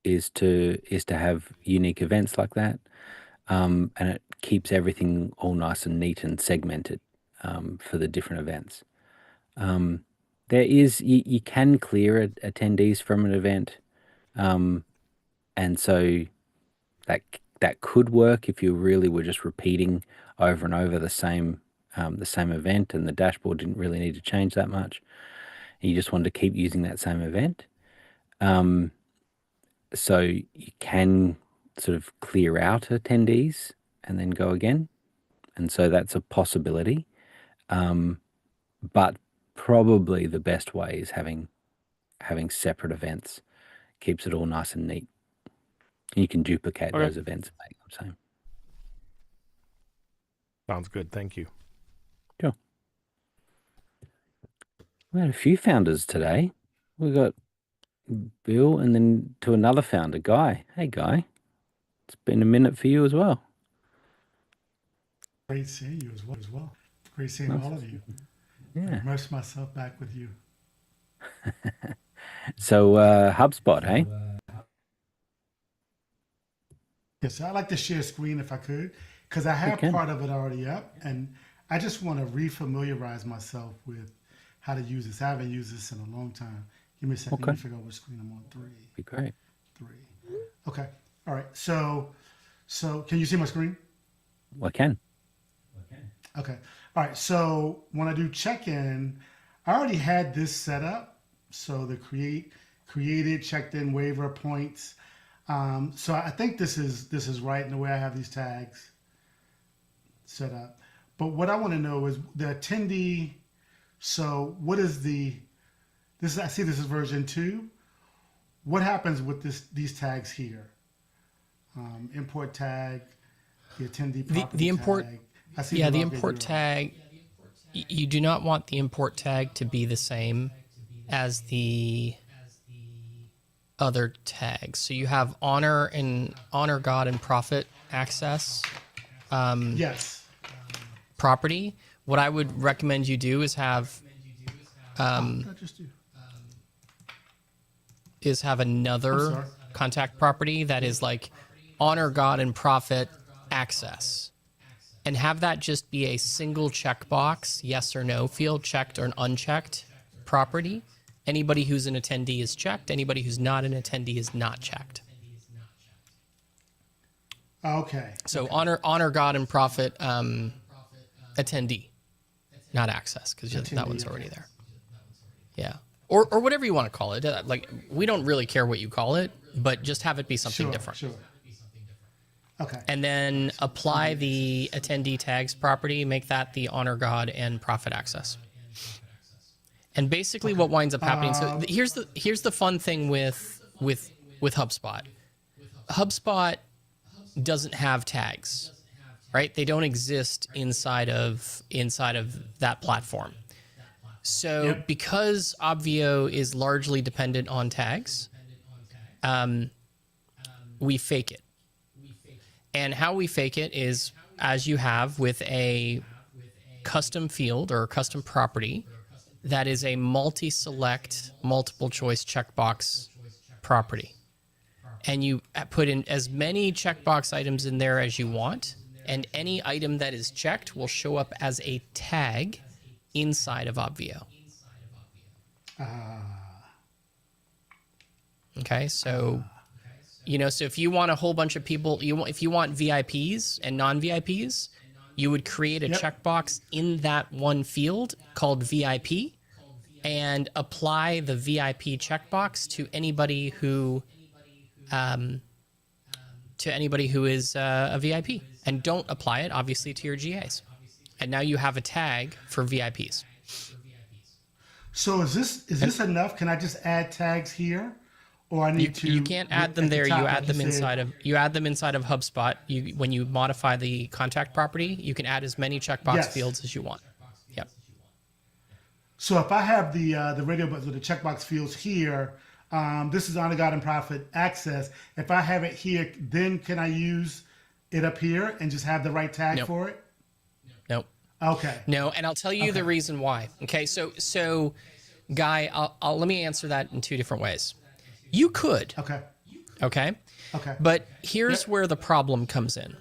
C: is to have unique events like that, and it keeps everything all nice and neat and segmented for the different events. There is you can clear attendees from an event, and so that could work if you really were just repeating over and over the same event, and the dashboard didn't really need to change that much. You just wanted to keep using that same event. So you can sort of clear out attendees and then go again. And so that's a possibility. But probably the best way is having separate events. Keeps it all nice and neat. You can duplicate
I: Okay.
C: those events and make them same.
I: Sounds good. Thank you.
C: Sure. We had a few founders today. We got Bill and then to another founder, Guy. Hey, Guy. It's been a minute for you as well.
J: Great seeing you as well. Great seeing all of you.
C: Yeah.
J: Immerse myself back with you.
C: So HubSpot, hey?
J: Yes, I'd like to share screen if I could, because I have
C: can.
J: part of it already up, and I just want to refamiliarize myself with how to use this. I haven't used this in a long time. Give me a second. Let me figure out what screen I'm on.
C: Be great.
J: Three. Okay. All right. So can you see my screen?
C: Well, I can.
J: Okay. All right. So when I do check-in, I already had this set up. So the created, checked in, waiver points. So I think this is right in the way I have these tags set up. But what I want to know is the attendee. So what is this? I see this is version 2. What happens with these tags here? Import tag, the attendee property
D: the import
J: tag. I see
D: the
J: log
D: import
J: video.
D: tag, you do not want the import tag to be the same as the other tags. So you have honor, God, and prophet access
J: Yes.
D: property. What I would recommend you do is have
J: Not just you.
D: another
J: sorry.
D: contact property that is like honor, God, and prophet access, and have that just be a single checkbox, yes or no field, checked or an unchecked property. Anybody who's an attendee is checked. Anybody who's not an attendee is not checked.
J: Okay.
D: So honor, God, and prophet attendee, not access, because that
J: Attendee,
D: one's
J: okay.
D: already there. Yeah, or whatever you want to call it. Like, we don't really care what you call it, but just have it be something different.
J: Sure. Okay.
D: And then apply the attendee tags property, make that the honor, God, and prophet access. And basically what winds up happening, so here's the fun thing with HubSpot. HubSpot doesn't have tags, right? They don't exist inside of that platform. So because Obvio is largely dependent on tags, we fake it. And how we fake it is as you have with a custom field or a custom property that is a multi-select, multiple choice checkbox property. And you put in as many checkbox items in there as you want, and any item that is checked will show up as a tag inside of Obvio. Okay, so so if you want a whole bunch of people, if you want VIPs and non-VIPs, you would create a checkbox in that one field called VIP and apply the VIP checkbox to anybody who is a VIP, and don't apply it obviously to your GAs. And now you have a tag for VIPs.
J: So is this enough? Can I just add tags here? Or I need to.
D: You can't add them there. You add them inside of HubSpot. When you modify the contact property, you can add as many checkbox fields as you want. Yep.
J: So if I have the radio buttons with the checkbox fields here, this is honor, God, and prophet access. If I have it here, then can I use it up here and just have the right tag for it?
D: Nope.
J: Okay.
D: No, and I'll tell you the reason why. Okay, so Guy, I'll let me answer that in two different ways. You could. Okay. But here's where the problem comes in.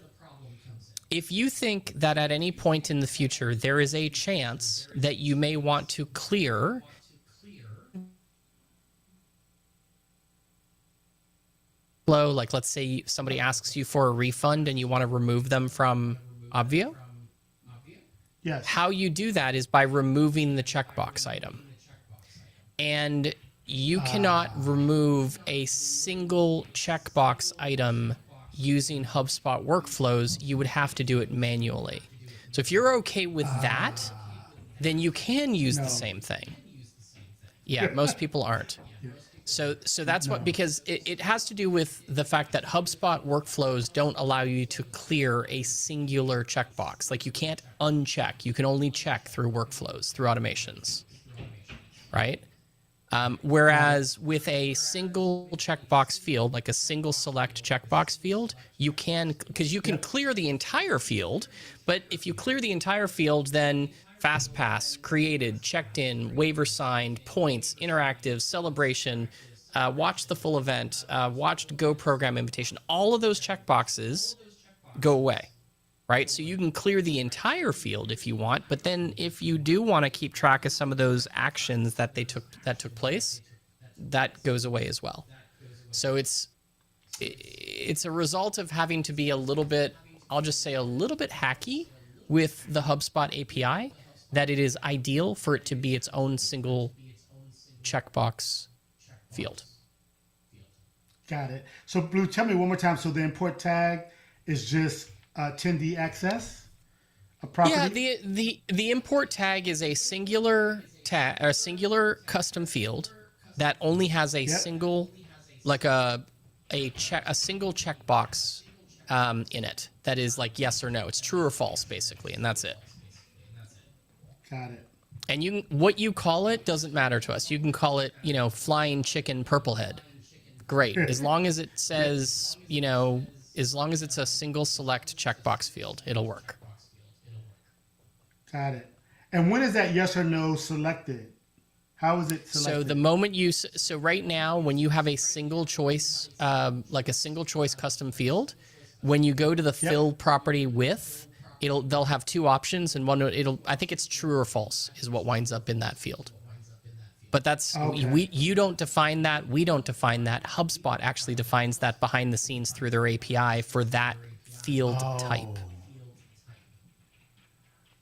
D: If you think that at any point in the future there is a chance that you may want to clear flow, like let's say somebody asks you for a refund and you want to remove them from Obvio.
J: Yes.
D: How you do that is by removing the checkbox item. And you cannot remove a single checkbox item using HubSpot workflows. You would have to do it manually. So if you're okay with that, then you can use the same thing. Yeah, most people aren't. So that's what, because it has to do with the fact that HubSpot workflows don't allow you to clear a singular checkbox. Like you can't uncheck. You can only check through workflows, through automations, right? Whereas with a single checkbox field, like a single select checkbox field, you can, because you can clear the entire field, but if you clear the entire field, then FastPass, created, checked in, waiver signed, points, interactive, celebration, watch the full event, watched Go program invitation, all of those checkboxes go away. Right? So you can clear the entire field if you want, but then if you do want to keep track of some of those actions that took place, that goes away as well. So it's a result of having to be a little bit, I'll just say a little bit hacky with the HubSpot API, that it is ideal for it to be its own single checkbox field.
J: Got it. So Blue, tell me one more time. So the import tag is just attendee access, a property?
D: Yeah, the import tag is a singular tag, or a singular custom field that only has a single, like a single checkbox in it that is like yes or no. It's true or false basically, and that's it.
J: Got it.
D: And what you call it doesn't matter to us. You can call it, flying chicken purple head. Great, as long as it says, as long as it's a single select checkbox field, it'll work.
J: Got it. And when is that yes or no selected? How is it selected?
D: So the moment so right now, when you have a single choice, like a single choice custom field, when you go to the fill property with, they'll have two options, and one I think it's true or false is what winds up in that field. But that's you don't define that. We don't define that. HubSpot actually defines that behind the scenes through their API for that field type.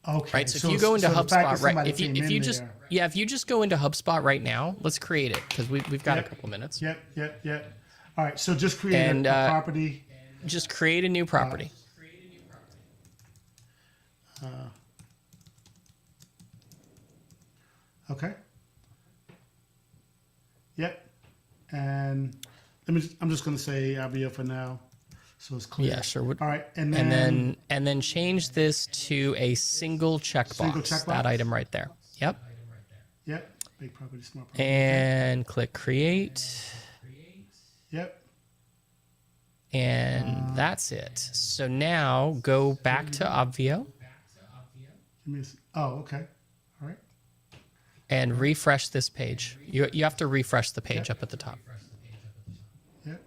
J: Okay.
D: Right. So if you go into HubSpot, right? If you just go into HubSpot right now, let's create it because we've got a couple of minutes.
J: Yep. All right. So just create a property.
D: Just create a new property.
J: Okay. Yep. And I'm just going to say Obvio for now, so it's clear.
D: Yeah, sure.
J: All right, and
D: then change this to a single checkbox. That item right there. Yep.
J: Yep. Big property, small property.
D: And click create.
J: Yep.
D: And that's it. So now go back to Obvio.
J: Okay. All right.
D: And refresh this page. You have to refresh the page up at the top.
J: Yep.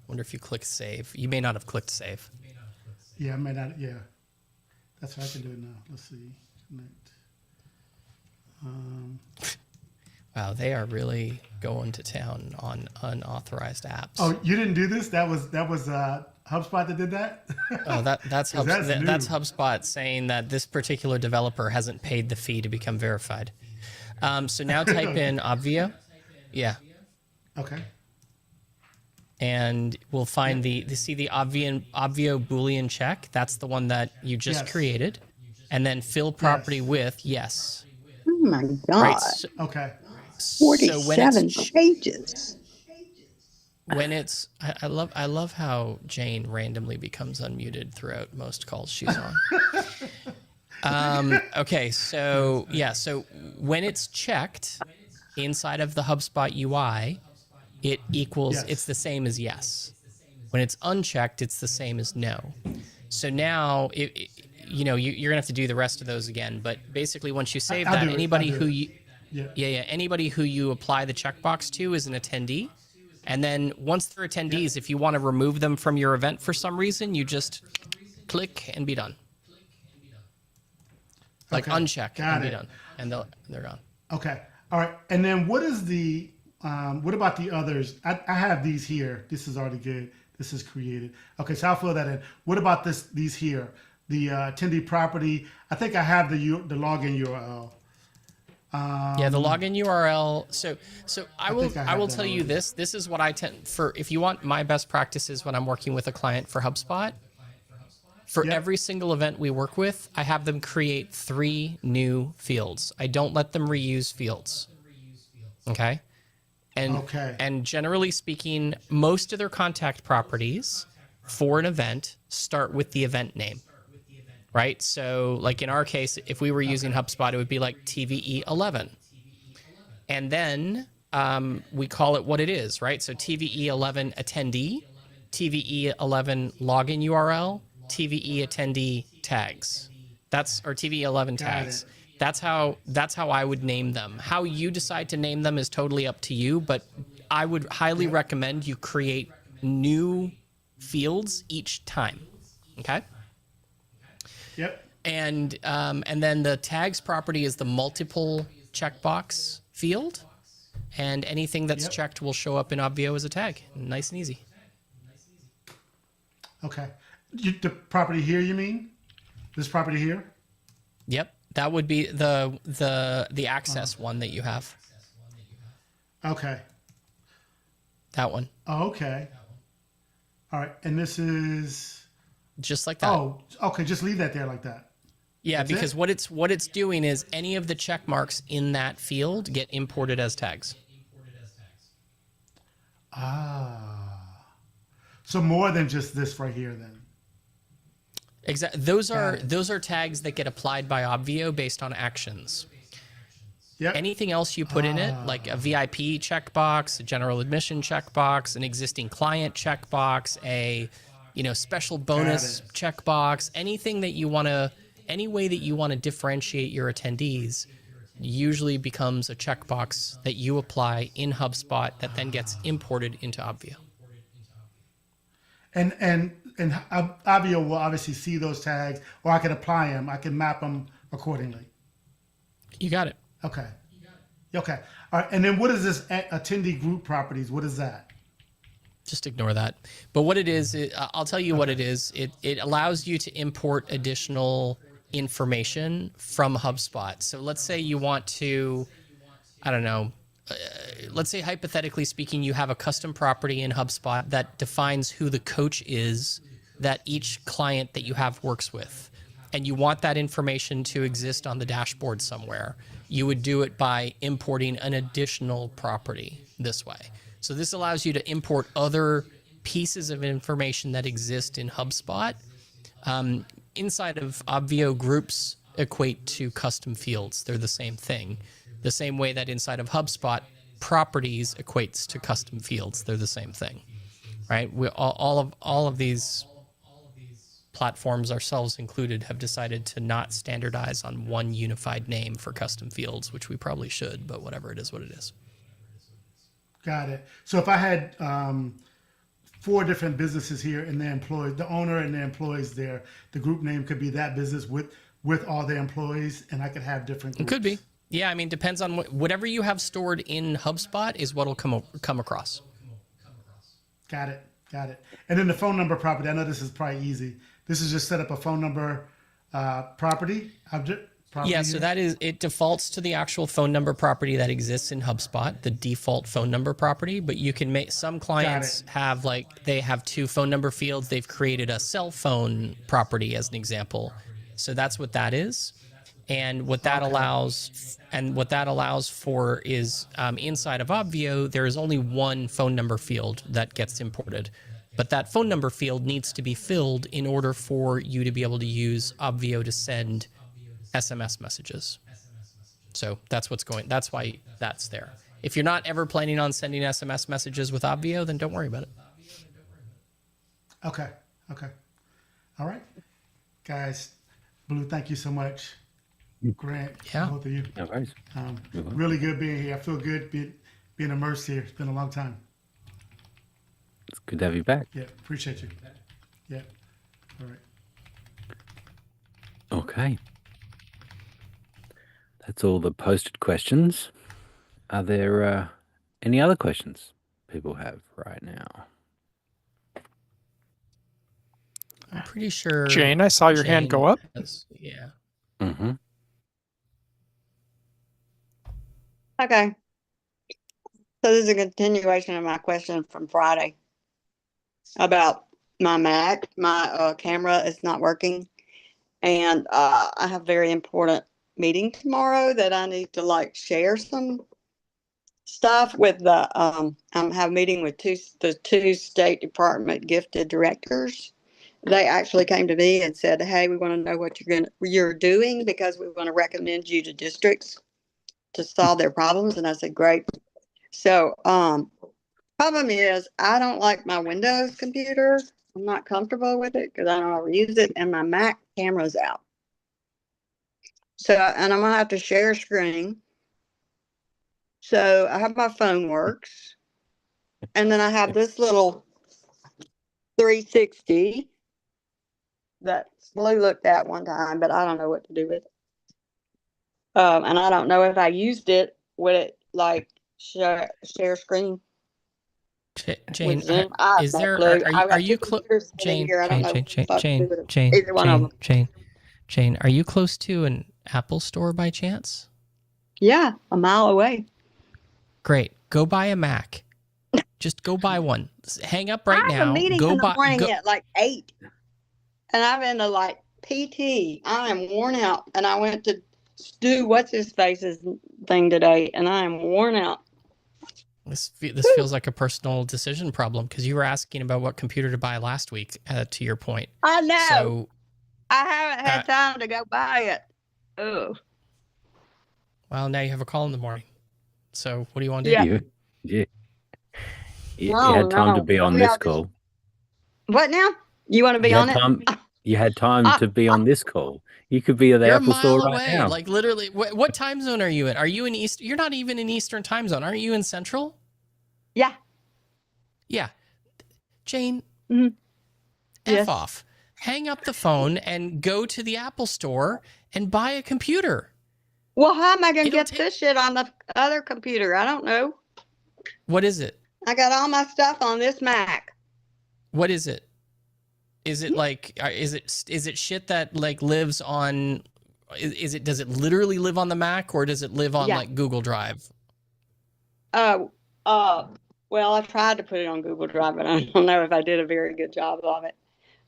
D: Wonder if you click save. You may not have clicked save.
J: Yeah, I may not. Yeah, that's what I can do it now. Let's see. Connect.
D: Wow, they are really going to town on unauthorized apps.
J: Oh, you didn't do this? That was HubSpot that did that?
D: Oh, that's HubSpot saying that this particular developer hasn't paid the fee to become verified. So now type in Obvio. Yeah.
J: Okay.
D: And we'll find the Obvio Boolean check. That's the one that you just created. And then fill property with yes.
K: Oh my God. Right,
D: so,
J: okay.
K: 47 pages.
D: When it's, I love how Jane randomly becomes unmuted throughout most calls she's on. Okay, so so when it's checked inside of the HubSpot UI, it equals, it's the same as yes. When it's unchecked, it's the same as no. So now, you're gonna have to do the rest of those again. But basically, once you save that, anybody who you, anybody who you apply the checkbox to is an attendee. And then once they're attendees, if you want to remove them from your event for some reason, you just click and be done. Like uncheck and be done, and they're gone.
J: Okay. All right. And then what is the what about the others? I have these here. This is already good. This is created. Okay, so I'll fill that in. What about these here? The attendee property. I think I have the login URL.
D: Yeah, the login URL. So I will tell you this. This is what I tend for. If you want my best practices when I'm working with a client for HubSpot, For
J: Yep.
D: every single event we work with, I have them create 3 new fields. I don't let them reuse fields. Okay?
J: Okay.
D: And generally speaking, most of their contact properties for an event start with the event name. Right? So like in our case, if we were using HubSpot, it would be like TVE 11. And then we call it what it is, right? So TVE 11 attendee, TVE 11 login URL, TVE attendee tags. Or TVE 11
J: Got
D: tags.
J: it.
D: That's how I would name them. How you decide to name them is totally up to you, but I would highly recommend you create new fields each time. Okay?
J: Yep.
D: And then the tags property is the multiple checkbox field, and anything that's checked will show up in Obvio as a tag. Nice and easy.
J: Okay. The property here, you mean? This property here?
D: Yep, that would be the access one that you have.
J: Okay.
D: That one,
J: Oh, okay. All right. And this is.
D: just like that.
J: Oh, okay. Just leave that there like that.
D: Yeah,
J: That's
D: because
J: it?
D: what it's doing is any of the check marks in that field get imported as tags.
J: Ah. So more than just this right here then.
D: Exactly. Those are tags that get applied by Obvio based on actions.
J: Yep.
D: Anything else you put in it, like a VIP checkbox, a general admission checkbox, an existing client checkbox, a special bonus checkbox, anything that you want to, any way that you want to differentiate your attendees, usually becomes a checkbox that you apply in HubSpot that then gets imported into Obvio.
J: And Obvio will obviously see those tags, or I can apply them. I can map them accordingly.
D: You got it.
J: Okay. Okay. All right. And then what is this attendee group properties? What is that?
D: Just ignore that. But what it is, I'll tell you what it is. It allows you to import additional information from HubSpot. So let's say you want to, I don't know, let's say hypothetically speaking, you have a custom property in HubSpot that defines who the coach is that each client that you have works with. And you want that information to exist on the dashboard somewhere. You would do it by importing an additional property this way. So this allows you to import other pieces of information that exist in HubSpot. Inside of Obvio, groups equate to custom fields. They're the same thing. The same way that inside of HubSpot, properties equates to custom fields. They're the same thing, right? All of these platforms, ourselves included, have decided to not standardize on one unified name for custom fields, which we probably should, but whatever, it is what it is.
J: Got it. So if I had 4 different businesses here and their employees, the owner and their employees there, the group name could be that business with all their employees, and I could have different groups.
D: It could be. Yeah, I mean, depends on whatever you have stored in HubSpot is what'll come across.
J: Got it. Got it. And then the phone number property, I know this is probably easy. This is just set up a phone number property object.
D: Yeah, so that is, it defaults to the actual phone number property that exists in HubSpot, the default phone number property, but you can make, some clients have they have 2 phone number fields. They've created a cell phone property as an example. So that's what that is. And what that allows for is inside of Obvio, there is only one phone number field that gets imported. But that phone number field needs to be filled in order for you to be able to use Obvio to send SMS messages. So that's why that's there. If you're not ever planning on sending SMS messages with Obvio, then don't worry about it.
J: Okay. All right. Guys, Blue, thank you so much. Grant, both of you.
C: No worries.
J: Really good being here. I feel good being immersed here. It's been a long time.
C: It's good to have you back.
J: Yeah, appreciate you. Yeah. All right.
C: Okay. That's all the posted questions. Are there any other questions people have right now?
D: I'm pretty sure.
B: Jane, I saw your hand go up.
D: Yeah.
C: Mm-hmm.
K: Okay. So this is a continuation of my question from Friday about my Mac. My camera is not working, and I have a very important meeting tomorrow that I need to like share some stuff with the. I'm having a meeting with the two State Department gifted directors. They actually came to me and said, "Hey, we want to know what you're doing because we want to recommend you to districts to solve their problems." And I said, "Great." So, problem is, I don't like my Windows computer. I'm not comfortable with it because I don't ever use it, and my Mac camera's out. So, and I'm gonna have to share screen. So I have my phone works, and then I have this little 360 that Blue looked at one time, but I don't know what to do with it. And I don't know if I used it, would it like share screen?
D: Jane, is there? Are you close? Jane, Jane, are you close to an Apple store by chance?
K: Yeah, a mile away.
D: Great. Go buy a Mac. Just go buy one. Hang up right now.
K: I have a meeting
D: go
K: in the
D: buy.
K: morning at like 8, and I'm in the like PT. I am worn out, and I went to do what's his face's thing today, and I am worn out.
D: This feels like a personal decision problem because you were asking about what computer to buy last week. To your point,
K: I know.
D: So
K: I haven't had time to go buy it. Oh.
D: Well, now you have a call in the morning. So what do you want to do?
C: Yeah. You had time to be on this call.
K: What now? You want to be on it?
C: You had time to be on this call. You could be at the
D: You're
C: Apple
D: a
C: store
D: mile
C: right
D: away.
C: now.
D: Like literally, what time zone are you in? Are you in East? You're not even in Eastern time zone. Aren't you in Central?
K: Yeah.
D: Yeah. Jane,
K: Yes.
D: F off. Hang up the phone and go to the Apple store and buy a computer.
K: Well, how am I going to get this shit on the other computer? I don't know.
D: What is it?
K: I got all my stuff on this Mac.
D: What is it? Is it like, is it shit that like lives on, does it literally live on the Mac or does it live on like Google Drive?
K: Well, I tried to put it on Google Drive, but I don't know if I did a very good job of it.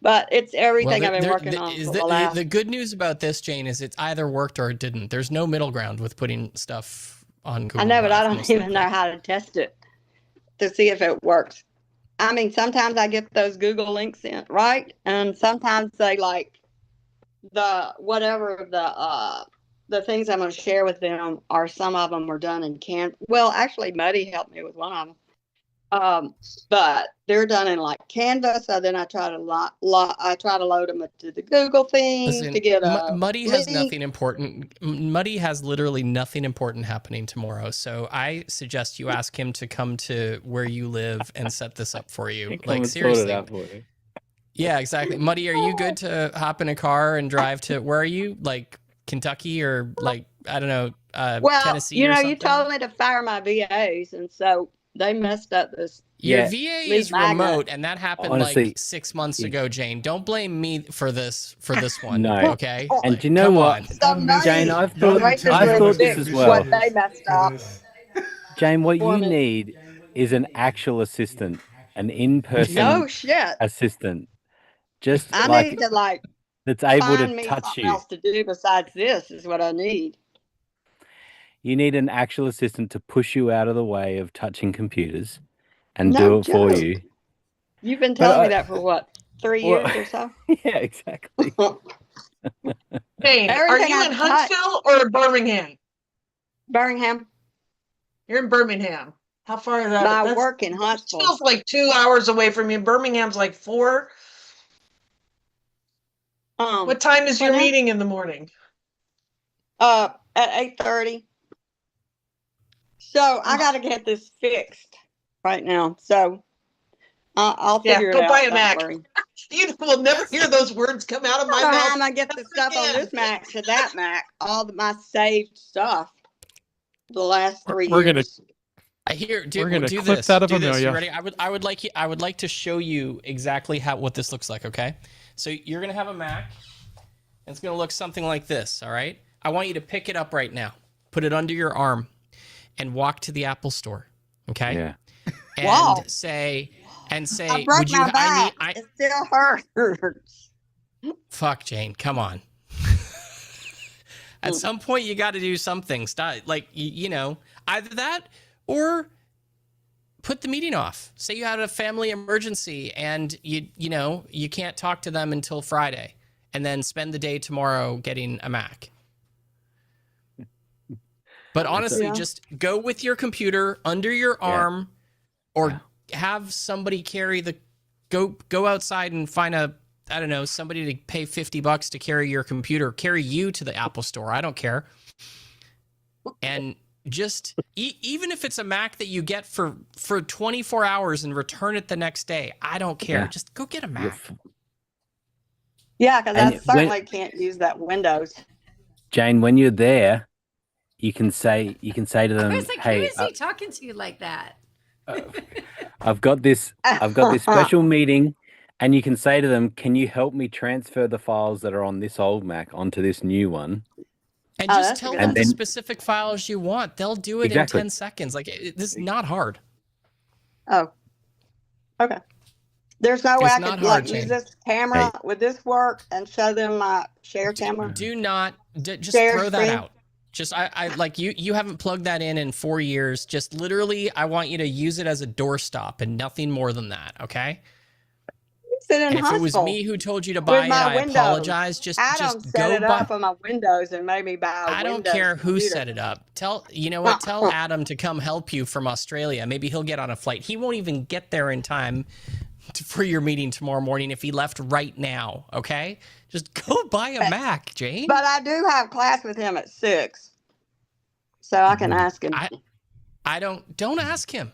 K: But it's everything I've been working on for the last.
D: The good news about this, Jane, is it's either worked or it didn't. There's no middle ground with putting stuff on Google
K: I know,
D: Drive,
K: but I don't even know how to test it to see if it works. I mean, sometimes I get those Google links in, right? And sometimes they like the things I'm going to share with them are some of them are done in Canva. Well, actually, Muddy helped me with one of them. But they're done in like Canva. So then I try to load them to the Google thing to get a
D: Muddy has nothing important. Muddy has literally nothing important happening tomorrow. So I suggest you ask him to come to where you live and set this up for you. Like seriously. Yeah, exactly. Muddy, are you good to hop in a car and drive to, where are you? Like Kentucky or like, I don't know, Tennessee or something?
K: You told me to fire my VAs. And so they messed up this.
D: Your VA is remote, and that happened like 6 months ago, Jane. Don't blame me for this one.
C: No.
D: Okay.
C: And do you know what, Jane? I've thought this as well.
K: What they messed up.
C: Jane, what you need is an actual assistant, an in-person assistant. Just
K: I need to like
C: that's able
K: find
C: to
K: me
C: touch
K: something
C: you.
K: else to do besides this is what I need.
C: You need an actual assistant to push you out of the way of touching computers and do it for you.
K: You've been telling me that for what, 3 years or so?
C: Yeah, exactly.
L: Jane, are you in Huntsville or Birmingham?
K: Birmingham.
L: You're in Birmingham. How far is that?
K: I work in Huntsville.
L: Huntsville's like 2 hours away from you. Birmingham's like 4. What time is your meeting in the morning?
K: At 8:30. So I got to get this fixed right now. So I'll figure it out.
L: Go buy a Mac. You will never hear those words come out of my mouth.
K: How am I get the stuff on this Mac to that Mac? All my saved stuff. The last 3 years.
B: We're gonna
D: do
B: clip
D: this.
B: that of
D: Do this.
B: Amelia.
D: You ready? I would like to show you exactly what this looks like. Okay. So you're gonna have a Mac. And it's gonna look something like this. All right. I want you to pick it up right now. Put it under your arm. And walk to the Apple store, okay?
C: Yeah.
D: And say, and say,
K: I broke
D: would you,
K: my back. It still hurts.
D: Fuck, Jane, come on. At some point, you got to do something. Stop, like, you know, either that or put the meeting off. Say you had a family emergency and you know, you can't talk to them until Friday, and then spend the day tomorrow getting a Mac. But honestly, just go with your computer under your arm, or have somebody carry go outside and find I don't know, somebody to pay $50 to carry your computer, carry you to the Apple store. I don't care. And just even if it's a Mac that you get for 24 hours and return it the next day, I don't care. Just go get a Mac.
K: Yeah, because I certainly can't use that Windows.
C: Jane, when you're there, you can say to them,
M: I was like,
C: "Hey,
M: who is he talking to like that?"
C: I've got this special meeting." And you can say to them, "Can you help me transfer the files that are on this old Mac onto this new one?"
D: And just tell them the specific files you want. They'll do it in 10 seconds. Like, this is not hard.
K: Oh, okay. There's no way I could use this camera. Would this work and show them my share camera?
D: Do not, just throw that out. Just, I like, you haven't plugged that in 4 years. Just literally, I want you to use it as a doorstop and nothing more than that, okay? And if it was me who told you to buy it, I apologize. Just
K: set it up on my Windows and made me buy a
D: I don't care who set it up. You know what? Tell Adam to come help you from Australia. Maybe he'll get on a flight. He won't even get there in time for your meeting tomorrow morning if he left right now. Okay, just go buy a Mac, Jane.
K: But I do have class with him at 6, so I can ask him.
D: I don't ask him.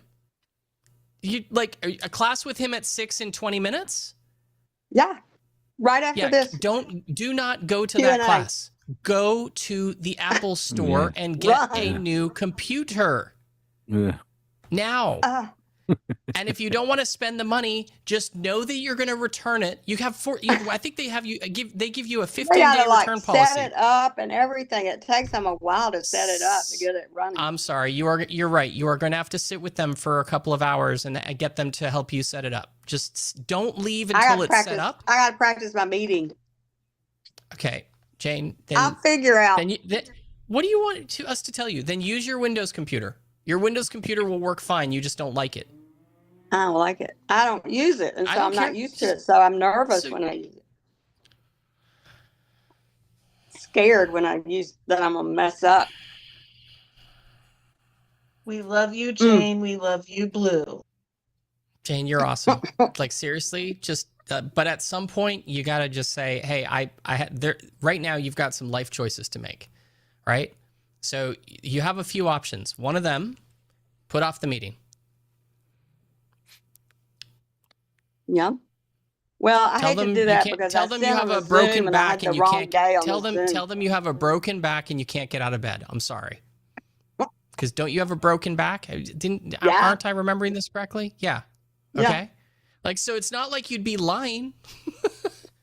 D: You like a class with him at 6 in 20 minutes?
K: Yeah, right after this.
D: Do not go to that class. Go to the Apple store and get a new computer now. And if you don't want to spend the money, just know that you're going to return it. You have I think they give you a 15-day return policy.
K: Set it up and everything. It takes them a while to set it up to get it running.
D: I'm sorry. You're right. You are going to have to sit with them for a couple of hours and get them to help you set it up. Just don't leave until it's set up.
K: I got to practice my meeting.
D: Okay, Jane. Then,
K: I'll figure out.
D: What do you want us to tell you? Then use your Windows computer. Your Windows computer will work fine. You just don't like it.
K: I don't like it. I don't use it, and so I'm not used to it. So I'm nervous when I use it. Scared when I use that I'm gonna mess up.
L: We love you, Jane. We love you, Blue.
D: Jane, you're awesome. Like, seriously, just. But at some point, you gotta just say, "Hey, right now you've got some life choices to make, right? So you have a few options. One of them, put off the meeting."
K: Yeah. Well, I hate to do that because
D: tell them you have a broken back and you can't tell them you have a broken back and you can't get out of bed. I'm sorry. Because don't you have a broken back? Aren't I remembering this correctly? Yeah. Okay. Yeah. Like, so it's not like you'd be lying.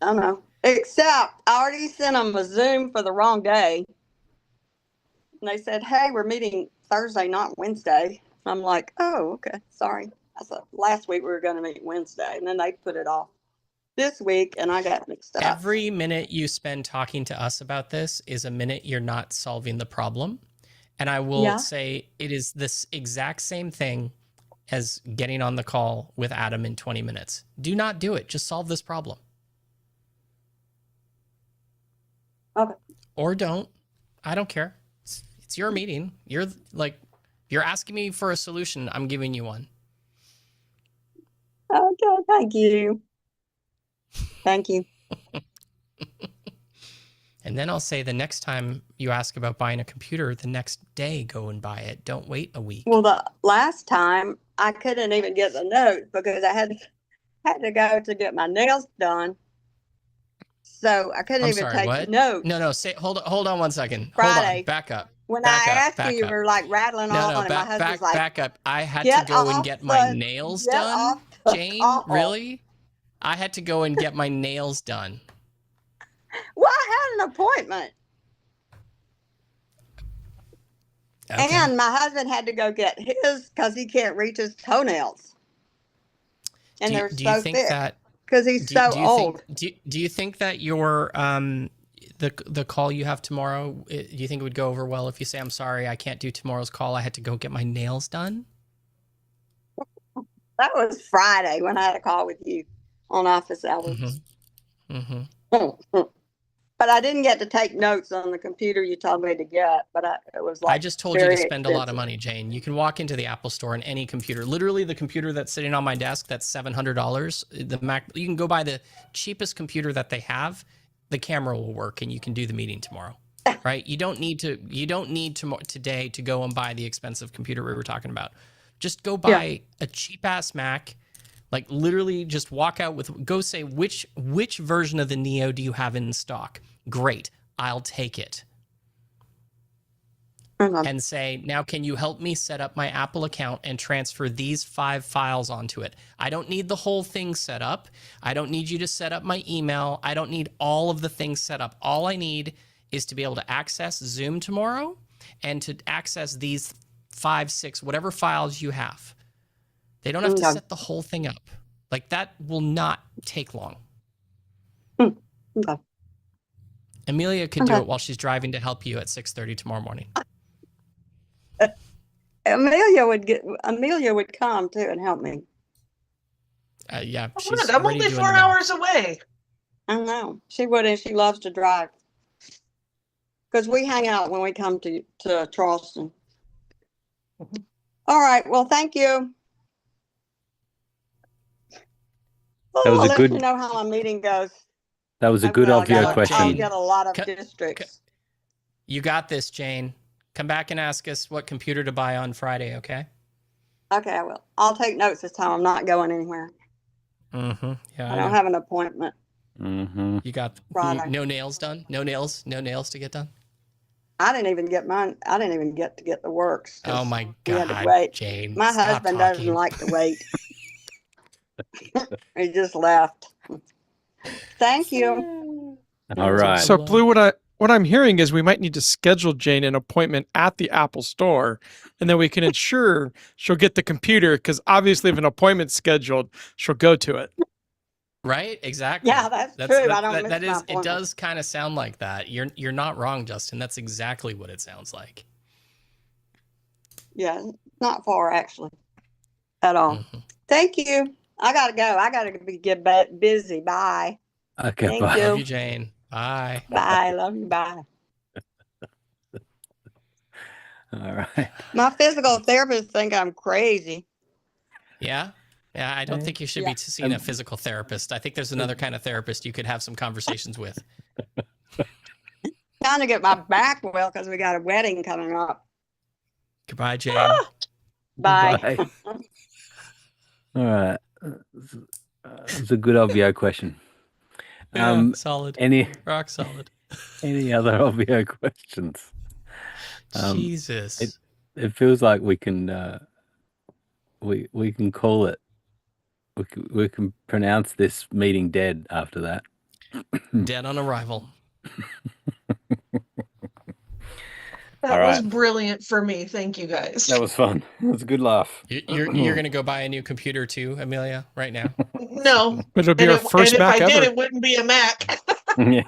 K: I know. Except I already sent them a Zoom for the wrong day. And they said, "Hey, we're meeting Thursday, not Wednesday." I'm like, "Oh, okay. Sorry." I thought last week we were going to meet Wednesday, and then they put it off this week, and I got mixed up.
D: Every minute you spend talking to us about this is a minute you're not solving the problem. And I will say it is this exact same thing as getting on the call with Adam in 20 minutes. Do not do it. Just solve this problem.
K: Okay.
D: Or don't. I don't care. It's your meeting. You're asking me for a solution. I'm giving you one.
K: Okay, thank you. Thank you.
D: And then I'll say the next time you ask about buying a computer, the next day go and buy it. Don't wait a week.
K: Well, the last time I couldn't even get the note because I had to go to get my nails done. So I couldn't take the note.
D: No, hold on 1 second.
K: Friday.
D: Hold on, back up.
K: When I asked you, you were like rattling on, and my husband's like,
D: back up. I had to go and get my nails done. Jane, really? I had to go and get my nails done.
K: Well, I had an appointment. Okay. And my husband had to go get his because he can't reach his toenails. and they're
D: do you
K: so
D: think
K: thick
D: that
K: because he's
D: do,
K: so
D: do you
K: old.
D: think do you think that your the call you have tomorrow, do you think it would go over well if you say, I'm sorry, I can't do tomorrow's call, I had to go get my nails done?
K: That was Friday when I had a call with you on office hours. But I didn't get to take notes on the computer you told me to get, but it was
D: I
K: like
D: just told you to
K: very
D: spend a lot of
K: expensive.
D: money, Jane. You can walk into the Apple store and any computer, literally the computer that's sitting on my desk, that's $700. The Mac, you can go buy the cheapest computer that they have. The camera will work and you can do the meeting tomorrow, right? You don't need today to go and buy the expensive computer we were talking about. Just go buy a cheap ass Mac. Like literally just walk out with, go say, which version of the Neo do you have in stock? Great. I'll take it. And say, now can you help me set up my Apple account and transfer these 5 files onto it? I don't need the whole thing set up. I don't need you to set up my email. I don't need all of the things set up. All I need is to be able to access Zoom tomorrow and to access these 5, 6, whatever files you have. They don't have to set the whole thing up. Like that will not take long.
K: Okay.
D: Amelia could do it while she's driving to help you at 6:30 tomorrow morning.
K: Amelia would come too and help me.
D: Yeah,
L: Oh,
D: she's
L: I'm
D: already
L: only
D: doing
L: 4
D: the math.
L: hours away.
K: I know she would, and she loves to drive because we hang out when we come to Charleston. All right. Well, thank you.
C: That was
K: I'll
C: a
K: let
C: good.
K: you know how my meeting goes.
C: That was a good Obvio question.
K: I'll get a lot of districts.
D: You got this, Jane. Come back and ask us what computer to buy on Friday, okay?
K: Okay, I will. I'll take notes this time. I'm not going anywhere.
D: Yeah,
K: I don't have an appointment.
D: You got
K: Friday.
D: no nails done? No nails to get done?
K: I didn't even get mine. I didn't even get to get the works.
D: Oh my
K: We had to
D: God,
K: wait.
D: Jane.
K: My
D: stop
K: husband
D: talking.
K: doesn't like to wait. He just left. Thank you.
C: All right.
B: So, Blue, what I'm hearing is we might need to schedule Jane an appointment at the Apple Store, and then we can ensure she'll get the computer because obviously, if an appointment's scheduled, she'll go to it.
D: Right? Exactly.
K: Yeah, that's true. I don't miss
D: that
K: my
D: is. It
K: appointment.
D: does kind of sound like that. You're not wrong, Justin. That's exactly what it sounds like.
K: Yeah, not far actually, at all. Thank you. I gotta go. I gotta get busy. Bye.
C: Okay,
K: Thank
C: bye.
K: you.
D: Love you, Jane. Bye.
K: Bye. Love you. Bye.
C: All right.
K: My physical therapist think I'm crazy.
D: Yeah. Yeah, I don't think you should be seeing a physical therapist. I think there's another kind of therapist you could have some conversations with.
K: Trying to get my back well because we got a wedding coming up.
D: Goodbye, Jane.
K: Bye.
C: Bye. All right. It's a good Obvio question.
D: Yeah, solid. Rock solid.
C: Any other Obvio questions?
D: Jesus.
C: It feels like we can we can call it. We can pronounce this meeting dead after that.
D: Dead on arrival.
L: That was brilliant for me. Thank you, guys.
C: That was fun. It was a good laugh.
D: You're gonna go buy a new computer too, Amelia, right now?
L: No.
B: It'll be our first Mac
L: if I
B: ever.
L: did, it wouldn't be a Mac.
B: It'd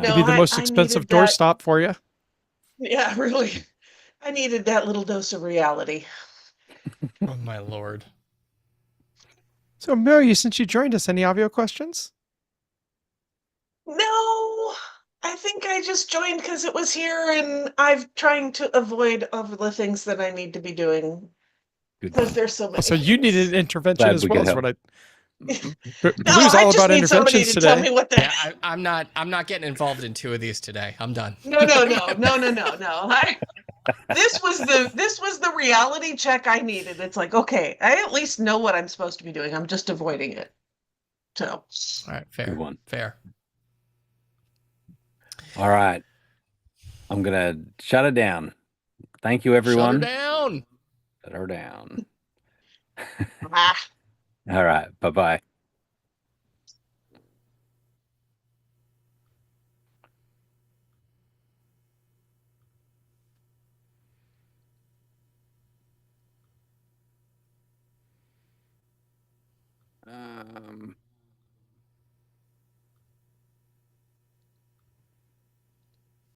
B: be the most expensive doorstop for you.
L: Yeah, really. I needed that little dose of reality.
D: Oh my Lord.
B: So, Mary, since you joined us, any Obvio questions?
L: No, I think I just joined because it was here, and I'm trying to avoid all the things that I need to be doing because there's so many.
B: So you needed an intervention
C: Glad
B: as
C: we
B: well.
C: could
B: Is what
C: help.
B: Blue's all about interventions
L: to
B: today.
L: tell me what the.
D: Yeah, I'm not getting involved in 2 of these today. I'm done.
L: No. This was the reality check I needed. It's like, okay, I at least know what I'm supposed to be doing. I'm just avoiding it. So.
D: All right, fair.
C: Good one.
D: Fair.
C: All right. I'm gonna shut it down. Thank you, everyone.
D: Shut her down.
C: Shut her down.
L: Ah.
C: All right. Bye-bye.